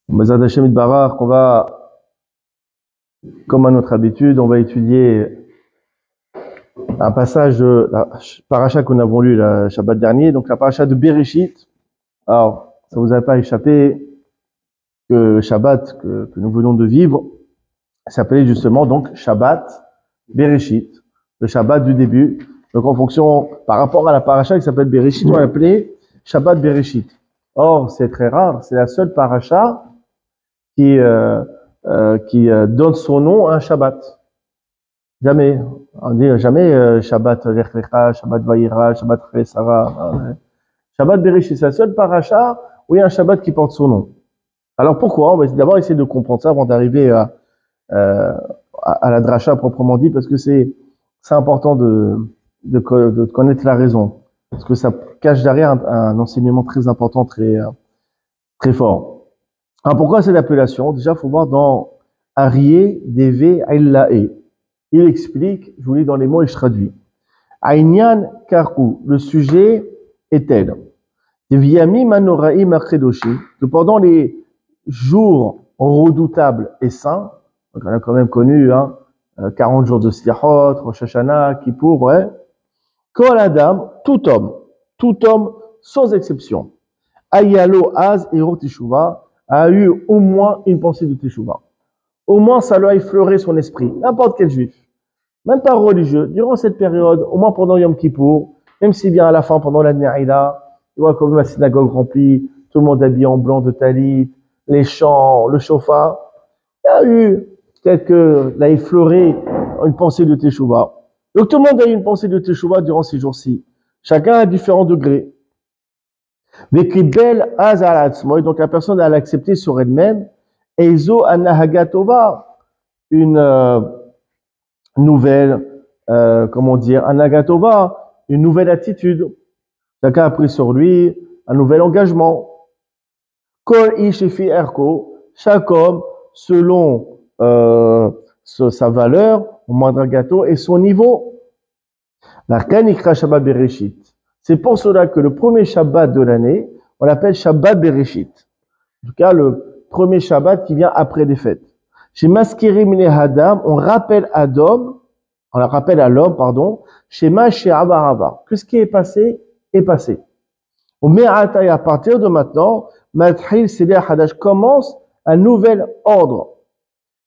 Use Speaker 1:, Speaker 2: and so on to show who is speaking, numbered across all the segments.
Speaker 1: Bezrat Hashem Itbarach, on va, comme à notre habitude, on va étudier un passage de la paracha qu'on avons lu le Shabbat dernier, donc la paracha de Bereshit. Alors, ça vous a pas échappé que le Shabbat que nous venons de vivre s'appelait justement donc Shabbat Bereshit, le Shabbat du début. Donc en fonction, par rapport à la paracha qui s'appelle Bereshit, on va l'appeler Shabbat Bereshit. Or, c'est très rare, c'est la seule paracha qui donne son nom à un Shabbat. Jamais. On dit jamais Shabbat Lech Lecha, Shabbat Vayera, Shabbat Chesara. Shabbat Bereshit, c'est la seule paracha où il y a un Shabbat qui porte son nom. Alors pourquoi? On va d'abord essayer de comprendre ça avant d'arriver à la dracha proprement dit, parce que c'est important de connaître la raison, parce que ça cache derrière un enseignement très important, très fort. Alors pourquoi cette appellation? Déjà, il faut voir dans Arié Deve Aillae. Il explique, je vous lis dans les mots et je traduis. Aïnyan Karou, le sujet est tel. Deviami Manoraim Achedoshi, que pendant les jours redoutables et saints, donc on a quand même connu 40 jours de Slichot, Rosh Hashanah, Kippour, ouais. Kol Adam, tout homme, sans exception, Ayalo Az Ero Teshuva, a eu au moins une pensée de Teshuva. Au moins, ça lui a effleuré son esprit. N'importe quel juif, même pas religieux, durant cette période, au moins pendant Yom Kippour, même si bien à la fin, pendant la Na'ila, tu vois, comme la synagogue remplie, tout le monde habillé en blanc de talit, les chants, le chauffard, il y a eu, peut-être que l'a effleuré une pensée de Teshuva. Donc tout le monde a eu une pensée de Teshuva durant ces jours-ci. Chacun à différents degrés. Mais qui belle azaratzmo, et donc la personne a l'accepté sur elle-même, Eizo anahagatova, une nouvelle, comment dire, anagatova, une nouvelle attitude. Chacun a pris sur lui un nouvel engagement. Kol ishifi erko, chaque homme selon sa valeur, au moindre gâteau et son niveau. L'arkan ikra Shabbat Bereshit. C'est pour cela que le premier Shabbat de l'année, on l'appelle Shabbat Bereshit. En tout cas, le premier Shabbat qui vient après les fêtes. Chez Maskirim le Hadam, on rappelle à l'homme, chez Maché Abarava, que ce qui est passé, est passé. On met à partir de maintenant, Matril Seder Hadash commence un nouvel ordre,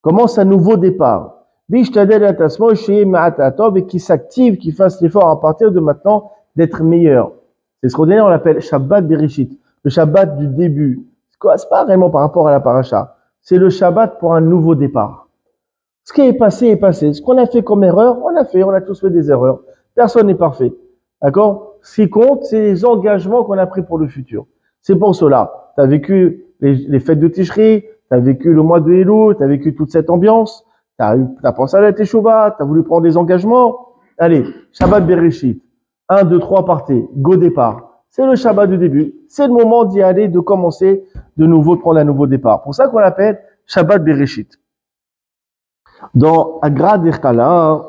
Speaker 1: commence un nouveau départ. Bishtadel Atasmo chez Ma'atatov et qui s'active, qui fasse l'effort à partir de maintenant d'être meilleur. C'est ce qu'on l'appelle Shabbat Bereshit, le Shabbat du début. C'est pas vraiment par rapport à la paracha. C'est le Shabbat pour un nouveau départ. Ce qui est passé est passé. Ce qu'on a fait comme erreur, on a tous fait des erreurs. Personne n'est parfait. D'accord? Ce qui compte, c'est les engagements qu'on a pris pour le futur. C'est pour cela. Tu as vécu les fêtes de Tishri, tu as vécu le mois de Elul, tu as vécu toute cette ambiance, tu as pensé à la Teshuvah, tu as voulu prendre des engagements. Allez, Shabbat Bereshit. 1, 2, 3, partez. Go départ. C'est le Shabbat du début. C'est le moment d'y aller, de commencer de nouveau, de prendre un nouveau départ. Pour ça qu'on l'appelle Shabbat Bereshit. Dans Agra d'Echkala,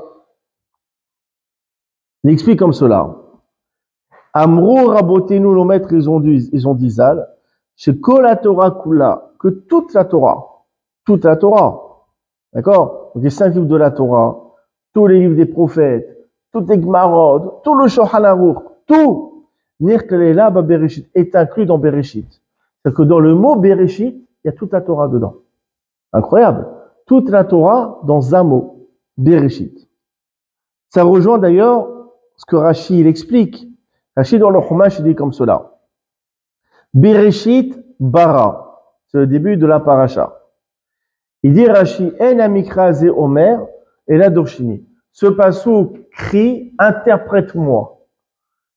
Speaker 1: il explique comme cela. Amrou Rabotenu, nos maîtres, ils ont dit Zal, chez Kol la Torah Kula, que toute la Torah, d'accord? Donc les 5 livres de la Torah, tous les livres des prophètes, toutes les Gmarot, tout le Shulchan Aruch, tout, Nirkelela Bereshit est inclus dans Bereshit. C'est-à-dire que dans le mot Bereshit, il y a toute la Torah dedans. Incroyable. Toute la Torah dans un mot, Bereshit. Ça rejoint d'ailleurs ce que Rashi il explique. Rashi dans le Chumash il dit comme cela. Bereshit bara. C'est le début de la paracha. Il dit Rashi en amikra ze omer et la dorshini. Ce passouk crie interprète-moi.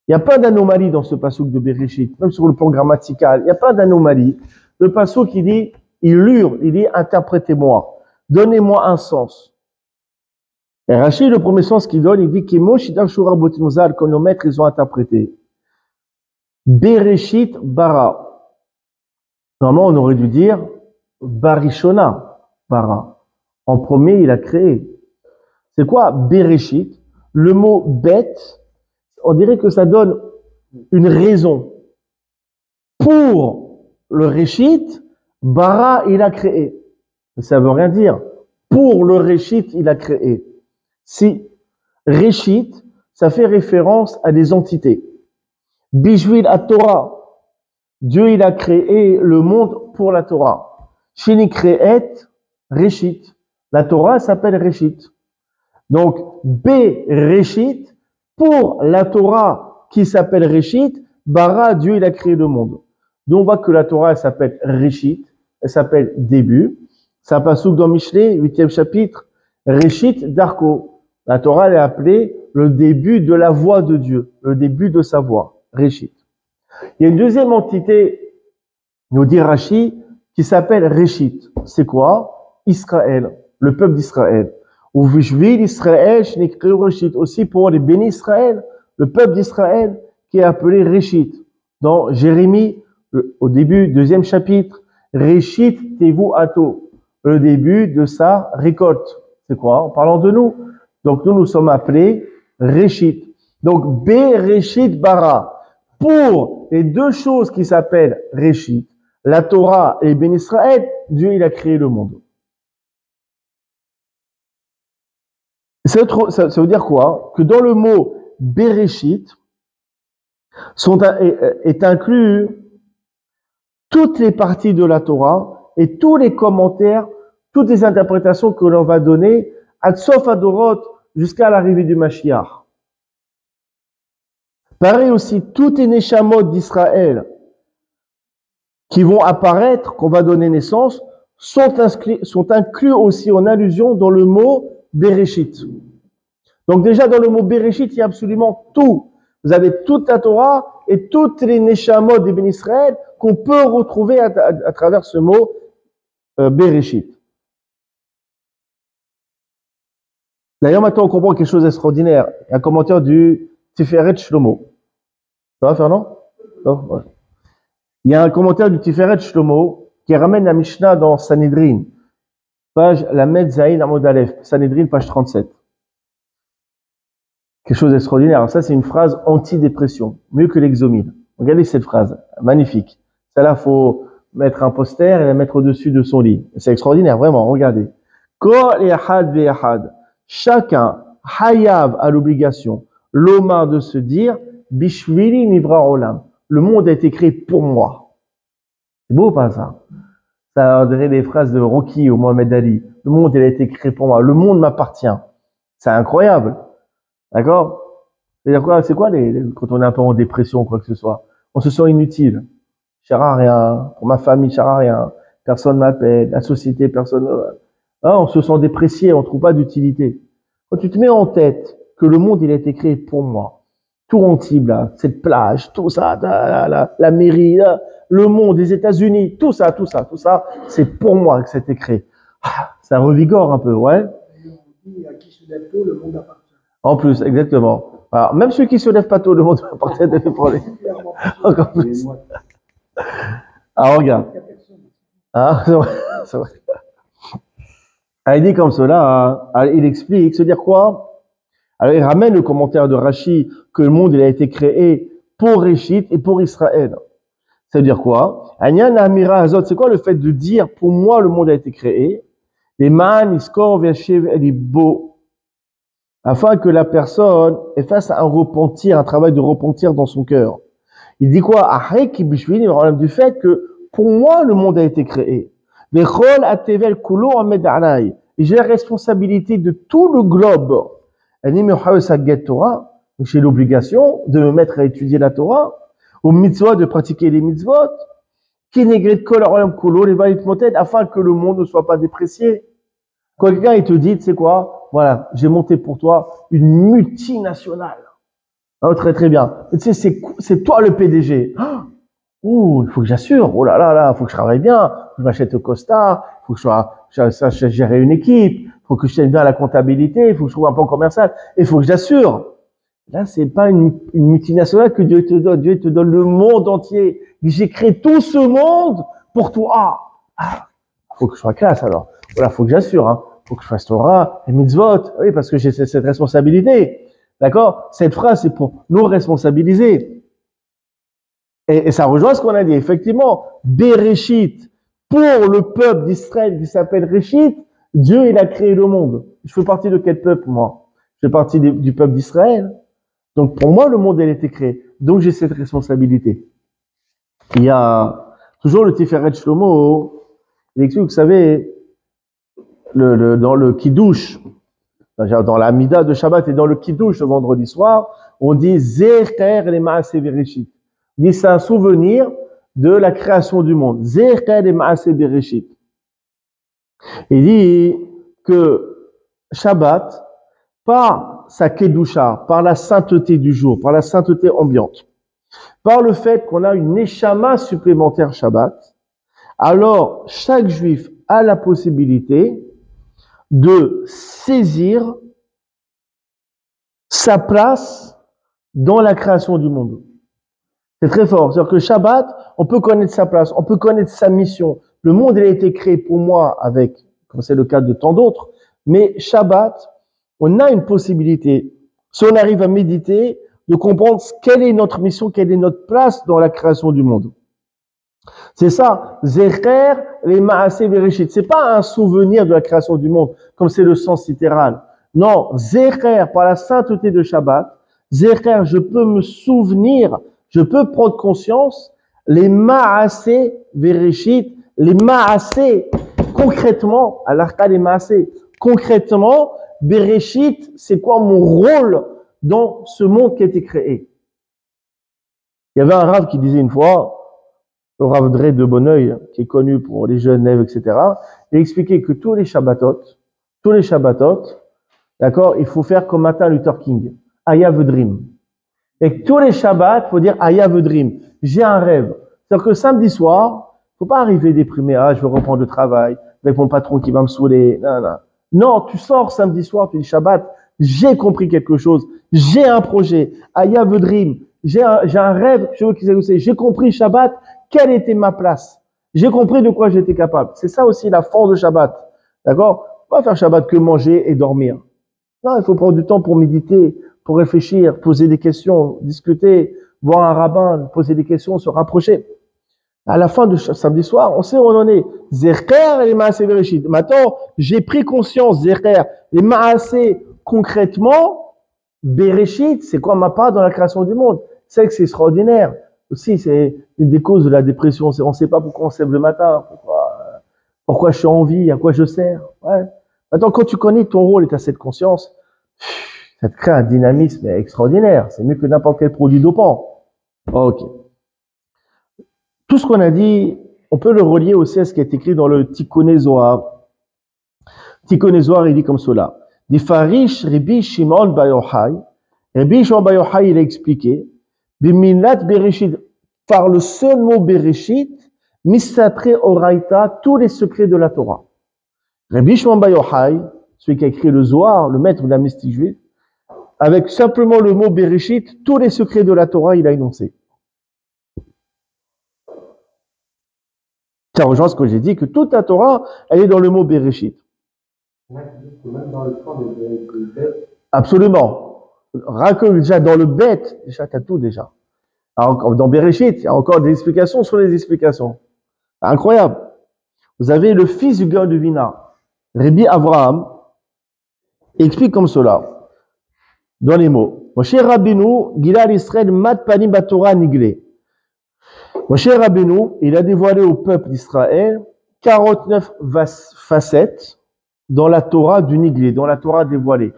Speaker 1: Il n'y a pas d'anomalie dans ce passouk de Bereshit, même sur le plan grammatical. Il n'y a pas d'anomalie. Le passouk qui dit, il hurle, il dit interprétez-moi. Donnez-moi un sens. Et Rashi, le premier sens qu'il donne, il dit Kimo Shidar Shura Botinozal, comme nos maîtres, ils ont interprété. Bereshit bara. Normalement, on aurait dû dire Barishona bara. En premier, il a créé. C'est quoi Bereshit? Le mot bête, on dirait que ça donne une raison. Pour le Réchit, Bara, il a créé. Ça veut rien dire. Pour le Réchit, il a créé. Si Réchit, ça fait référence à des entités. Bijouil à Torah. Dieu, il a créé le monde pour la Torah. Shini créet, Réchit. La Torah s'appelle Réchit. Donc, B, Réchit, pour la Torah qui s'appelle Réchit, Bara, Dieu, il a créé le monde. Donc, on voit que la Torah, elle s'appelle Réchit, elle s'appelle début. Ça passe dans Michelet, 8e chapitre, Réchit d'Arco. La Torah, elle est appelée le début de la voix de Dieu, le début de sa voix, Réchit. Il y a une deuxième entité, nous dit Rashi, qui s'appelle Réchit. C'est quoi? Israël, le peuple d'Israël. Ou Vishvil Israël, Réchit. Aussi pour les bénis Israël, le peuple d'Israël qui est appelé Réchit. Dans Jérémie, au début, 2e chapitre, Réchit Tevu Ato, le début de sa récolte. C'est quoi? En parlant de nous. Donc nous sommes appelés Réchit. Donc B, Réchit, Bara. Pour les deux choses qui s'appellent Réchit, la Torah et Ben Israël, Dieu il a créé le monde. Ça veut dire quoi? Que dans le mot Bereshit est inclus toutes les parties de la Torah et tous les commentaires, toutes les interprétations que l'on va donner ad sof adorot jusqu'à l'arrivée du Mashiach. Pareil aussi, toutes les neshamot d'Israël qui vont apparaître, qu'on va donner naissance, sont inclus aussi en allusion dans le mot Bereshit. Donc déjà dans le mot Bereshit, il y a absolument tout. Vous avez toute la Torah et toutes les neshamot des Ben Israël qu'on peut retrouver à travers ce mot Bereshit. D'ailleurs, maintenant on comprend quelque chose d'extraordinaire. Un commentaire du Tiferet Shlomo. Ça va, Fernand? Non, ouais. Il y a un commentaire du Tiferet Shlomo qui ramène la Mishnah dans Sanhedrin, page Lamed Zayin Amod Aleph, Sanhedrin, page 37. Quelque chose d'extraordinaire. Alors ça, c'est une phrase anti-dépression, mieux que l'exomile. Regardez cette phrase, magnifique. Celle-là, faut mettre un poster et la mettre au-dessus de son lit. C'est extraordinaire, vraiment, regardez. Kol ehad ve'ehad. Chacun, hayav, a l'obligation, l'omar de se dire, bishvili nivra olam. Le monde a été créé pour moi. C'est beau, pas ça? Ça dirait des phrases de Rocky ou Mohamed Ali. Le monde, il a été créé pour moi. Le monde m'appartient. C'est incroyable. D'accord? C'est-à-dire quoi? C'est quoi quand on est un peu en dépression ou quoi que ce soit? On se sent inutile. Je sers à rien. Pour ma famille, je sers à rien. Personne m'appelle. La société, personne. Hein, on se sent déprécié. On trouve pas d'utilité. Quand tu te mets en tête que le monde, il a été créé pour moi. Tout Antibes, là, cette plage, tout ça, la mairie, là, le monde, les États-Unis, tout ça, c'est pour moi que c'était créé. Ah, ça revigore un peu, ouais.
Speaker 2: À qui se lève tôt, le monde appartient.
Speaker 1: En plus, exactement. Alors, même ceux qui se lèvent pas tôt, le monde appartient de pour les. Encore plus. Alors, regarde. Ah, c'est vrai, c'est vrai. Alors, il dit comme cela, hein, il explique, se dire quoi? Alors, il ramène le commentaire de Rashi que le monde il a été créé pour Réchit et pour Israël. Ça veut dire quoi? C'est quoi le fait de dire pour moi le monde a été créé? Les man, iskor, veshev, elibo. Afin que la personne fasse un repentir, un travail de repentir dans son cœur. Il dit quoi? Du fait que pour moi le monde a été créé. Et j'ai la responsabilité de tout le globe. J'ai l'obligation de me mettre à étudier la Torah, au mitzvot, de pratiquer les mitzvot, afin que le monde ne soit pas déprécié. Quand quelqu'un il te dit, tu sais quoi, voilà, j'ai monté pour toi une multinationale. Oh, très très bien. Tu sais, c'est toi le PDG. Il faut que j'assure. Oh là là là, il faut que je travaille bien. Faut que je m'achète au costard. Il faut que je sache gérer une équipe. Il faut que je tienne bien la comptabilité. Il faut que je trouve un plan commercial. Il faut que j'assure. Là, c'est pas une multinationale que Dieu te donne. Dieu te donne le monde entier. J'ai créé tout ce monde pour toi. Faut que je sois classe alors. Voilà, faut que j'assure. Hein. Faut que je fasse Torah et mitzvot. Oui, parce que j'ai cette responsabilité. D'accord? Cette phrase, c'est pour nous responsabiliser. Et ça rejoint ce qu'on a dit. Effectivement, Bereshit, pour le peuple d'Israël qui s'appelle Réchit, Dieu, il a créé le monde. Je fais partie de quel peuple, moi? Je fais partie du peuple d'Israël. Donc, pour moi, le monde, il a été créé. Donc, j'ai cette responsabilité. Il y a toujours le Tiferet Shlomo, il explique, vous savez, dans le Kiddush, dans la Mida de Shabbat et dans le Kiddush le vendredi soir, on dit Zecher le Maaseh Bereshit. On dit c'est un souvenir de la création du monde. Zecher le Maaseh Bereshit. Il dit que Shabbat, par sa Kedusha, par la sainteté du jour, par la sainteté ambiante, par le fait qu'on a une Neshama supplémentaire Shabbat, alors chaque juif a la possibilité de saisir sa place dans la création du monde. C'est très fort. C'est-à-dire que Shabbat, on peut connaître sa place, on peut connaître sa mission. Le monde, il a été créé pour moi avec, comme c'est le cas de tant d'autres, mais Shabbat, on a une possibilité, si on arrive à méditer, de comprendre quelle est notre mission, quelle est notre place dans la création du monde. C'est ça, Zecher les Maaseh Bereshit. C'est pas un souvenir de la création du monde, comme c'est le sens littéral. Non, Zecher, par la sainteté de Shabbat, Zecher, je peux me souvenir, je peux prendre conscience, les Maaseh Bereshit, les Maaseh, concrètement, à l'arca les Maaseh, concrètement, Bereshit, c'est quoi mon rôle dans ce monde qui a été créé? Il y avait un Rav qui disait une fois, le Rav Dre de Bonneuil, qui est connu pour les jeunes élèves, etc., il expliquait que tous les Shabbatot, d'accord, il faut faire comme Martin Luther King, I have a dream. Et que tous les Shabbats, il faut dire I have a dream. J'ai un rêve. C'est-à-dire que samedi soir, faut pas arriver déprimé, ah, je veux reprendre le travail, avec mon patron qui va me saouler, non. Non, tu sors samedi soir, tu dis Shabbat, j'ai compris quelque chose, j'ai un projet, I have a dream, j'ai un rêve, je veux qu'ils aient, j'ai compris Shabbat, quelle était ma place, j'ai compris de quoi j'étais capable. C'est ça aussi la force de Shabbat, d'accord? Pas faire Shabbat que manger et dormir. Non, il faut prendre du temps pour méditer, pour réfléchir, poser des questions, discuter, voir un rabbin, poser des questions, se rapprocher. À la fin de samedi soir, on sait où on en est. Zecher et les Maaseh Bereshit. Maintenant, j'ai pris conscience, Zecher, les Maaseh, concrètement, Bereshit, c'est quoi ma part dans la création du monde? C'est que c'est extraordinaire. Aussi, c'est une des causes de la dépression. On ne sait pas pourquoi on se lève le matin, pourquoi je suis en vie, à quoi je sers. Ouais. Maintenant, quand tu connais ton rôle et tu as cette conscience, ça te crée un dynamisme extraordinaire. C'est mieux que n'importe quel produit dopant. Ok. Tout ce qu'on a dit, on peut le relier aussi à ce qui est écrit dans le Tikkuné Zohar. Tikkuné Zohar, il dit comme cela. Dit Farish Rabbi Shimon bar Yochai. Rabbi Shimon bar Yochai, il a expliqué. Biminat Bereshit, par le seul mot Bereshit, Misatre Oraita, tous les secrets de la Torah. Rabbi Shimon bar Yochai, celui qui a écrit le Zohar, le maître de la mystique juive, avec simplement le mot Bereshit, tous les secrets de la Torah, il a énoncé. Ça rejoint ce que j'ai dit, que toute la Torah, elle est dans le mot Bereshit.
Speaker 2: Même dans le camp de bêtes.
Speaker 1: Absolument. Déjà dans le bête, déjà t'as tout déjà. Alors, dans Bereshit, il y a encore des explications sur les explications. Incroyable. Vous avez le fils du gars de Vina, Rabbi Avraham, explique comme cela, dans les mots. Moshe Rabbeinu, Gilal Israël, Mat Panim Batorah Niglé. Moshe Rabbeinu, il a dévoilé au peuple d'Israël 49 facettes dans la Torah du Niglé, dans la Torah dévoilée.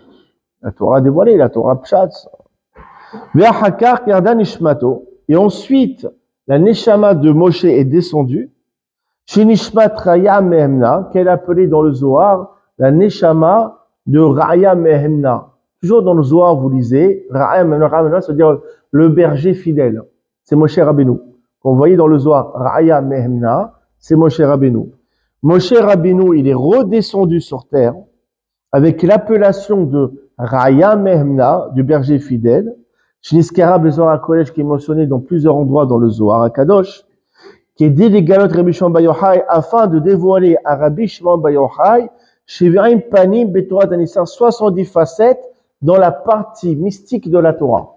Speaker 1: La Torah dévoilée, la Torah Pshat. Et ensuite, la Neshama de Moshe est descendue. Chez Nishmat Raya Mehemna, qu'elle appelait dans le Zohar la Neshama de Raya Mehemna. Toujours dans le Zohar, vous lisez, Raya Mehemna, c'est-à-dire le berger fidèle. C'est Moshe Rabbeinu. Vous voyez dans le Zohar, Raya Mehemna, c'est Moshe Rabbeinu. Moshe Rabbeinu, il est redescendu sur terre avec l'appellation de Raya Mehemna, du berger fidèle. Shniskara Bezor HaKodesh, qui est mentionné dans plusieurs endroits dans le Zohar HaKadosh, qui est dit les galotes Rabbi Shimon bar Yochai afin de dévoiler à Rabbi Shimon bar Yochai Shevarim Panim Betorat Anisar, 70 facettes dans la partie mystique de la Torah.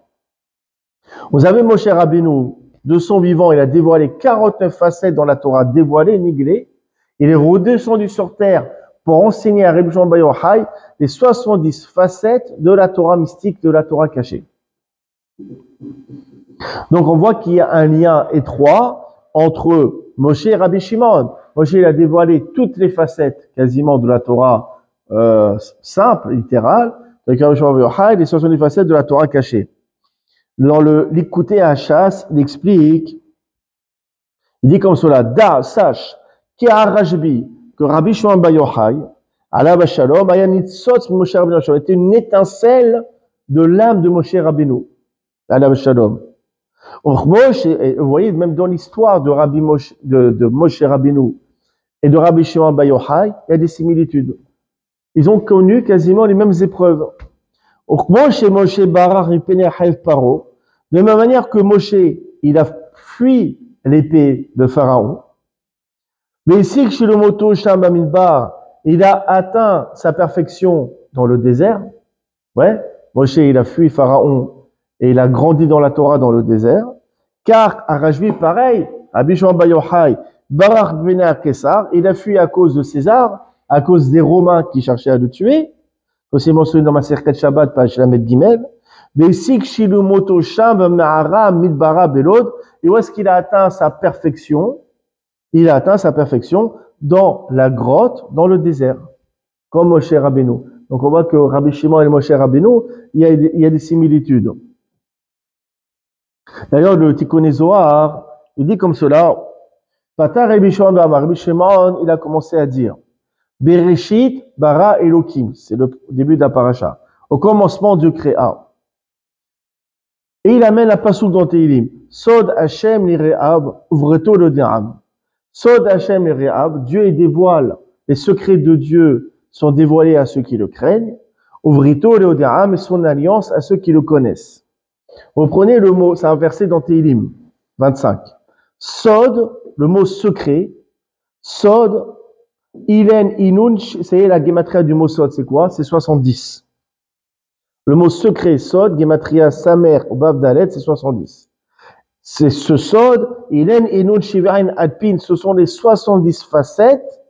Speaker 1: Vous avez Moshe Rabbeinu, de son vivant, il a dévoilé 49 facettes dans la Torah dévoilée, niglée, Il est redescendu sur terre pour enseigner à Rabbi Shimon Bar Yochai les 70 facettes de la Torah mystique, de la Torah cachée. Donc on voit qu'il y a un lien étroit entre Moshe et Rabbi Shimon. Moshe il a dévoilé toutes les facettes quasiment de la Torah simple, littérale, avec Rabbi Shimon Bar Yochai les 70 facettes de la Torah cachée. Dans le l'Ikutei Hachas, il explique, il dit comme cela, Da, sache, qui a Rajbi, que Rabbi Shimon Bar Yochai, Alav Shalom, était une étincelle de l'âme de Moshe Rabbeinu. Alav Shalom. Vous voyez, même dans l'histoire de Moshe Rabbeinu et de Rabbi Shimon Bar Yochai, il y a des similitudes. Ils ont connu quasiment les mêmes épreuves. De la même manière que Moshe, il a fui l'épée de Pharaon, mais ici que chez le moto Sham Bamidbar, il a atteint sa perfection dans le désert. Ouais, Moshe, il a fui Pharaon et il a grandi dans la Torah dans le désert. Car à Rajvi, pareil, Rabbi Shimon Bar Yochai, Barak Bnei Kessar, il a fui à cause de César, à cause des Romains qui cherchaient à le tuer. Aussi mentionné dans ma Serket Shabbat, page Lamed Gimel. Mais ici que chez le moto Sham Ma'ara Midbara Belod, et où est-ce qu'il a atteint sa perfection? Il a atteint sa perfection dans la grotte, dans le désert, comme Moshe Rabbeinu. Donc on voit que Rabbi Shimon et Moshe Rabbeinu, il y a des similitudes. D'ailleurs, le Tikkun Zohar, il dit comme cela, Pata Rabbi Shimon, il a commencé à dire, Bereshit bara Elokim, c'est le début de la paracha. Au commencement, Dieu créa. Et il amène la pasouk dans Tehillim. Sod Hashem lire'ab, ouvreto le di'am. Sod Hashem lire'ab, Dieu dévoile, les secrets de Dieu sont dévoilés à ceux qui le craignent. Ouvrito le di'am, et son alliance à ceux qui le connaissent. Vous prenez le mot, c'est un verset dans Tehillim 25. Sod, le mot secret. Sod, Ilen Inun, c'est la gematria du mot Sod, c'est quoi? C'est 70. Le mot secret, Sod, gematria Samer, ou Bav Dalet, c'est 70. C'est ce Sod, Ilen Inun Shivain Adpin, ce sont les 70 facettes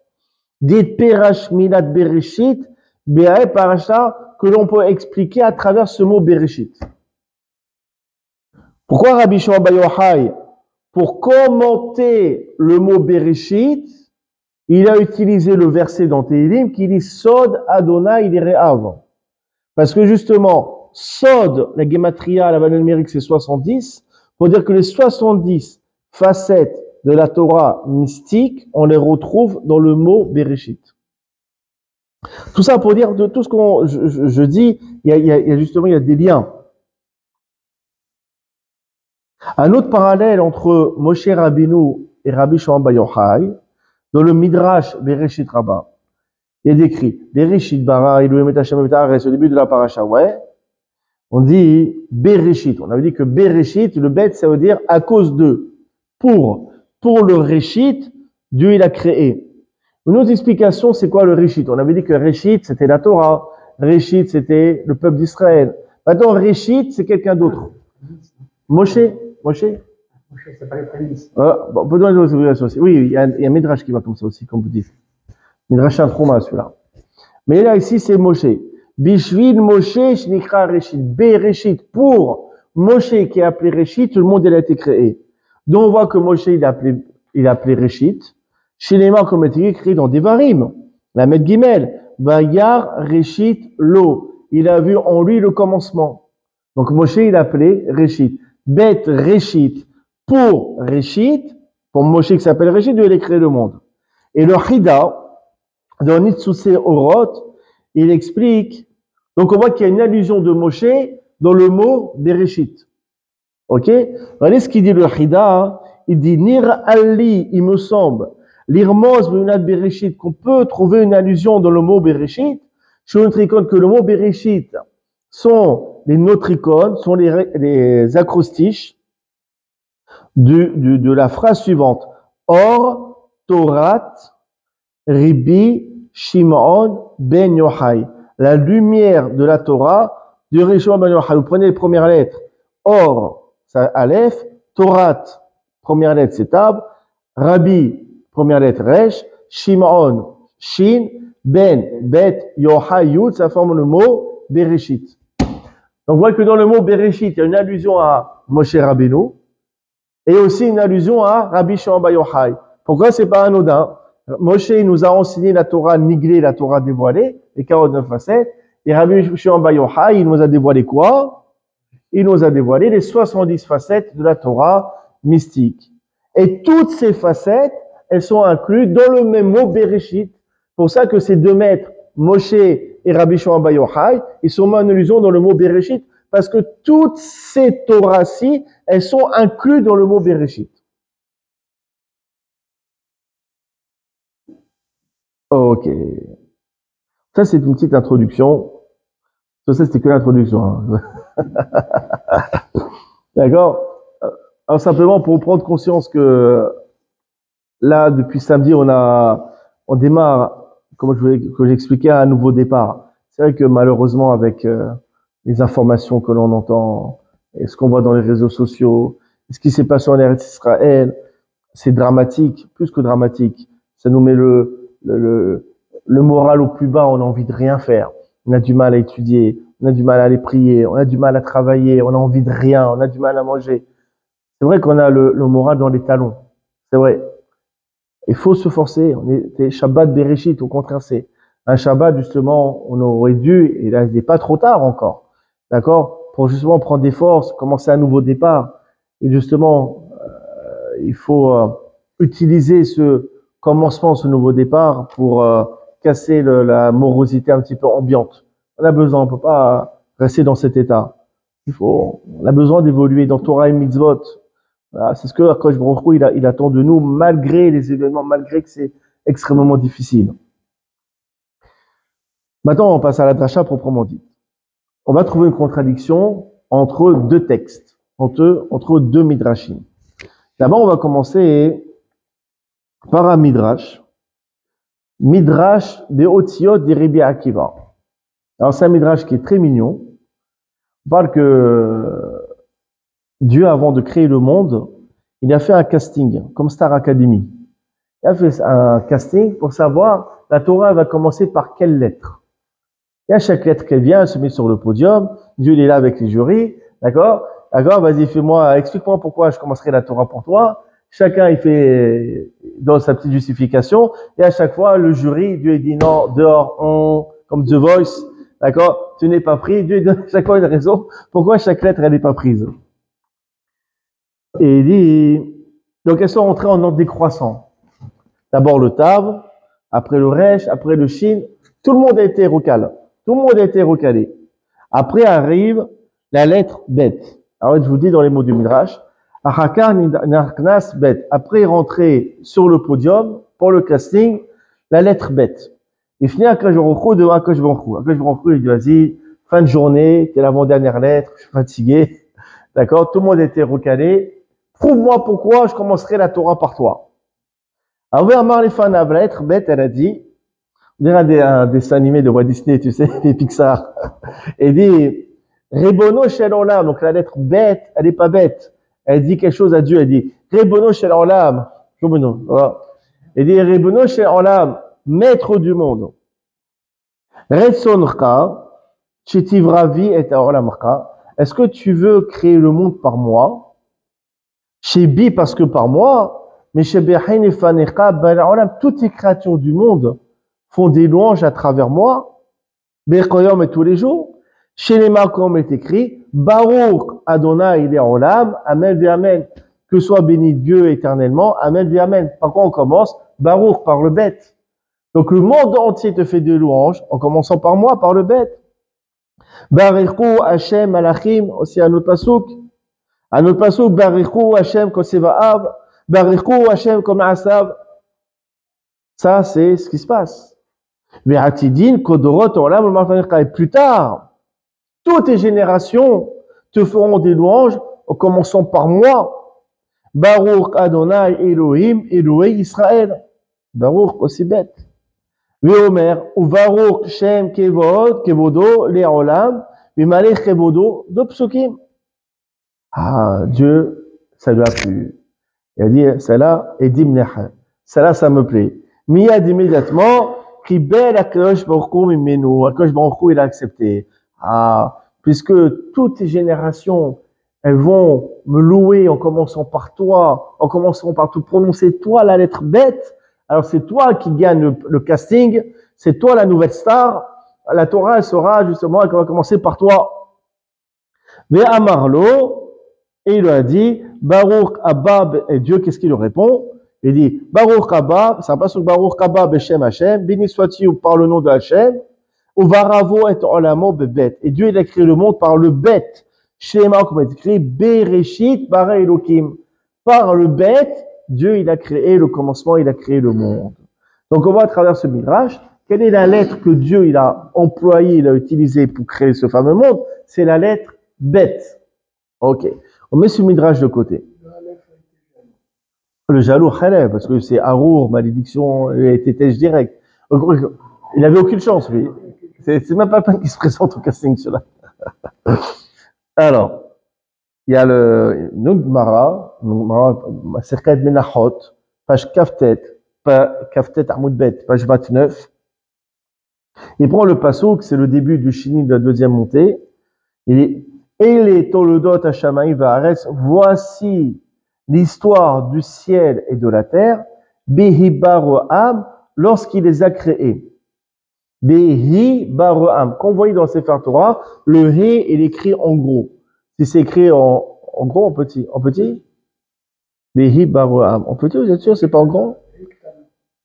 Speaker 1: des Perash Minat Bereshit, Be'ae Parasha, que l'on peut expliquer à travers ce mot Bereshit. Pourquoi Rabbi Shimon Bar Yochai, pour commenter le mot Bereshit, il a utilisé le verset dans Tehillim qui dit Sod Adonai lire'av. Parce que justement, Sod, la gematria, la valeur numérique, c'est 70. Pour dire que les 70 facettes de la Torah mystique, on les retrouve dans le mot Bereshit. Tout ça pour dire de tout ce qu'on je dis, il y a justement il y a des liens. Un autre parallèle entre Moshe Rabbeinu et Rabbi Shimon Bar Yochai, dans le Midrash Bereshit Rabbah, il est écrit Bereshit bara Elohim et Hashem et Haaretz, au début de la paracha, ouais. On dit Bereshit. On avait dit que Bereshit, le bet, ça veut dire à cause de. Pour le Reshit, Dieu il a créé. Une autre explication, c'est quoi le Reshit? On avait dit que Reshit, c'était la Torah. Reshit, c'était le peuple d'Israël. Maintenant, Reshit, c'est quelqu'un d'autre. Moshe,
Speaker 2: c'est pas les prémices.
Speaker 1: On peut donner d'autres explications aussi. Oui, il y a un Midrash qui va comme ça aussi, comme vous dites. Midrash Trauma, celui-là. Mais là, ici, c'est Moshe. Bishvil Moshe, Shnikra Reshit. Bereshit. Pour Moshe qui est appelé Reshit, tout le monde il a été créé. Donc, on voit que Moshe, il a appelé Reshit. Shinema, comme il est écrit dans Devarim. La Med Gimel. Bayar Reshit Lo. Il a vu en lui le commencement. Donc, Moshe, il a appelé Reshit. Bet Reshit. Pour Reshit, pour Moshe qui s'appelle Reshit, Dieu il a créé le monde. Et le Chida, dans Nitzutse Orot, il explique, donc on voit qu'il y a une allusion de Moshe dans le mot Bereshit. Ok? Regardez ce qu'il dit le Chida, il dit Nir Ali, il me semble, l'Irmoz Benunat Bereshit, qu'on peut trouver une allusion dans le mot Bereshit, je vous tricone que le mot Bereshit sont les notricones, sont les acrostiches de la phrase suivante. Or, Torat, Ribi, Shimon, Ben Yochai. La lumière de la Torah de Rabbi Shimon Ben Yochai. Vous prenez les premières lettres. Or, ça Aleph. Torat, première lettre, c'est Tab. Rabbi, première lettre, Resh. Shimon, Shin, Ben, Bet, Yochai, Yud, ça forme le mot Bereshit. Donc on voit que dans le mot Bereshit, il y a une allusion à Moshe Rabbeinu et aussi une allusion à Rabbi Shimon Bar Yochai. Pourquoi c'est pas anodin? Moshe nous a enseigné la Torah niglée, la Torah dévoilée, les 49 facettes, et Rabbi Shimon Bar Yochai, il nous a dévoilé quoi? Il nous a dévoilé les 70 facettes de la Torah mystique. Et toutes ces facettes, elles sont incluses dans le même mot Bereshit. Pour ça que ces deux maîtres, Moshe et Rabbi Shimon Bar Yochai, ils sont mis en allusion dans le mot Bereshit, parce que toutes ces Torahs-ci, elles sont incluses dans le mot Bereshit. Ok. Ça, c'est une petite introduction. Ça, c'était que l'introduction. Hein. D'accord? Alors, simplement pour prendre conscience que là, depuis samedi, on démarre, comme que j'expliquais, un nouveau départ. C'est vrai que malheureusement, avec les informations que l'on entend, et ce qu'on voit dans les réseaux sociaux, ce qui s'est passé en Eretz Israël, c'est dramatique, plus que dramatique. Ça nous met le moral au plus bas, on a envie de rien faire. On a du mal à étudier, on a du mal à aller prier, on a du mal à travailler, on a envie de rien, on a du mal à manger. C'est vrai qu'on a le moral dans les talons. C'est vrai. Il faut se forcer. On est Shabbat Bereshit, au contraire, c'est un Shabbat, justement, on aurait dû, et là, il n'est pas trop tard encore. D'accord? Pour justement prendre des forces, commencer un nouveau départ. Et justement, il faut utiliser ce commencement, ce nouveau départ pour casser la morosité un petit peu ambiante. On a besoin, on peut pas rester dans cet état. On a besoin d'évoluer dans Torah et Mitzvot. Voilà, c'est ce que Akadosh Baruch Hu, il attend de nous, malgré les événements, malgré que c'est extrêmement difficile. Maintenant, on passe à la dracha proprement dit. On va trouver une contradiction entre deux textes, entre deux midrashim. D'abord, on va commencer par un midrash. Midrash Beotiot de Rabbi Akiva. Alors, c'est un midrash qui est très mignon. On parle que Dieu, avant de créer le monde, il a fait un casting, comme Star Academy. Il a fait un casting pour savoir, la Torah va commencer par quelle lettre. Et à chaque lettre qu'elle vient, elle se met sur le podium. Dieu, il est là avec les jurys. D'accord? D'accord? Vas-y, explique-moi pourquoi je commencerai la Torah pour toi. Chacun, il fait dans sa petite justification. Et à chaque fois, le jury, Dieu, il dit non, dehors, comme The Voice. D'accord? Tu n'es pas pris. Dieu, il donne chaque fois une raison. Pourquoi chaque lettre, elle n'est pas prise? Et il dit, donc elles sont rentrées en ordre décroissant. D'abord le Tav, après le Resh, après le Shin. Tout le monde a été recalé. Tout le monde a été recalé. Après arrive la lettre Bet. Alors je vous dis dans les mots du Midrash, Achakar Narknas Bet. Après rentrer sur le podium pour le casting, la lettre Bet. Il finit à Kajoroko devant Akashborkou. Akashborkou, il dit vas-y, fin de journée, c'est l'avant-dernière lettre, je suis fatigué. D'accord? Tout le monde a été recalé. Prouve-moi pourquoi je commencerai la Torah par toi. Alors, les fans la lettre Bet, elle a dit, on dirait un dessin animé de Walt Disney, tu sais, les Pixar. Elle dit, Rebono Shel Olam, donc la lettre Bet, elle n'est pas bête. Elle dit quelque chose à Dieu, elle dit, Rebono Shel Olam, voilà. Elle dit, Rebono Shel Olam, maître du monde. Retsoncha, Chetivravi et Olamcha, est-ce que tu veux créer le monde par moi? Chez Bi, parce que par moi, mais chez Behain et Fanecha, toutes les créatures du monde font des louanges à travers moi, Bechoyom et tous les jours. Chez les marques, comme est écrit, Baruch Adonai il est Olam, Amen ve Amen. Que soit béni Dieu éternellement, Amen ve Amen. Par quoi on commence? Baruch, par le bête. Donc le monde entier te fait des louanges, en commençant par moi, par le bête. Barichu Hashem Malachim, aussi un autre pasouk. Un autre passage, Barichu Hashem Koseva'av, Barichu Hashem Koma'asav. Ça, c'est ce qui se passe. Ve'atidin Kodorot Olam Malfanecha. Et plus tard, toutes les générations te feront des louanges, en commençant par moi. Baruch Adonai Elohim, Elohei Israël. Baruch aussi bête. Ve'omer, ou Baruch Shem Kevodo, Le'olam, Ve'malech Kevodo, Dopsukim. Ah, Dieu, ça lui a plu. Il a dit, celle-là, Edim Necha. Celle-là, ça me plaît. Miyad immédiatement, Kibel Akadosh Baruch Hu Mimenu. Akadosh Baruch Hu, il a accepté. Ah, puisque toutes les générations, elles vont me louer en commençant par toi, en commençant par te prononcer toi la lettre bête. Alors c'est toi qui gagne le casting, c'est toi la nouvelle star. La Torah, elle sera justement, elle va commencer par toi. Mais Amarlo, et il lui a dit, Baruch Abba, et Dieu, qu'est-ce qu'il lui répond? Il dit, Baruch Abba, ça passe sur Baruch Abba Beshem Hashem, béni sois-tu par le nom de Hashem, ou Varavo et Olamo Bebet. Et Dieu, il a créé le monde par le bête. Shema, comme il est écrit, Bereshit bara Elohim. Par le bête, Dieu, il a créé le commencement, il a créé le monde. Donc, on voit à travers ce midrash, quelle est la lettre que Dieu, il a employée, il a utilisée pour créer ce fameux monde? C'est la lettre bête. Ok. On met ce midrash de côté. Le jaloux, parce que c'est Arour, malédiction, il a été têche direct. Il n'avait aucune chance, lui. C'est même pas la peine qu'il se présente au casting, cela. Alors, il y a le Gemara, Maserkat Menachot, page Kaftet Amoud Bet, page 29. Il prend le passouk, c'est le début du Shini de la deuxième montée. Il dit, et les Toledot Hashamaim Vaaretz, voici l'histoire du ciel et de la terre, Behi Baroam, lorsqu'il les a créés. Behi Baroam. Quand vous voyez dans le Sefer Torah, le He est écrit en gros. Si c'est écrit en gros, en petit. En petit? Behi Baroam. En petit, vous êtes sûr, c'est pas en grand?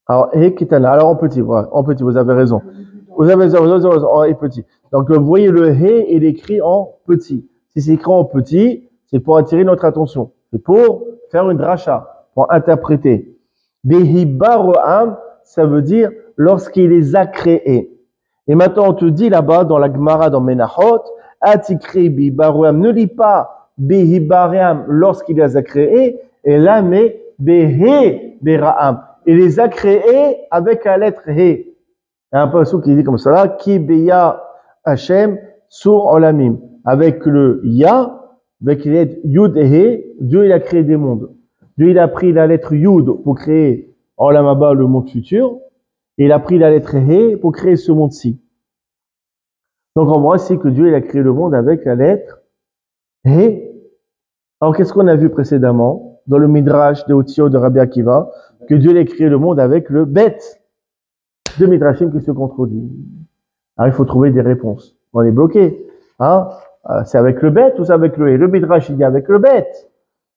Speaker 1: Alors, He Kitana. Alors en petit, voilà. En petit, vous avez raison. Vous avez raison, en petit. Donc, vous voyez, le He est écrit en petit. Si c'est écrit en petit, c'est pour attirer notre attention. C'est pour faire une dracha, pour interpréter. Behi Baroam, ça veut dire lorsqu'il les a créés. Et maintenant, on te dit là-bas, dans la Gemara, dans Menachot, Atikri Bi Baroam, ne lis pas Behi Baroam lorsqu'il les a créés, et là, mais Behi Beraam. Il les a créés avec la lettre He. Il y a un passage qui dit comme ça, Ki Beya Hashem sur Olamim. Avec le Ya, avec les lettres Yud et He, Dieu il a créé des mondes. Dieu il a pris la lettre Yud pour créer Olam Haba, le monde futur, et il a pris la lettre He pour créer ce monde-ci. Donc on voit ici que Dieu il a créé le monde avec la lettre He. Alors qu'est-ce qu'on a vu précédemment dans le Midrash de Otio de Rabbi Akiva, que Dieu a créé le monde avec le Bet. Deux Midrashim qui se contredisent. Alors il faut trouver des réponses. On est bloqué. Hein? C'est avec le Bet ou c'est avec le He? Le Midrash il dit avec le Bet.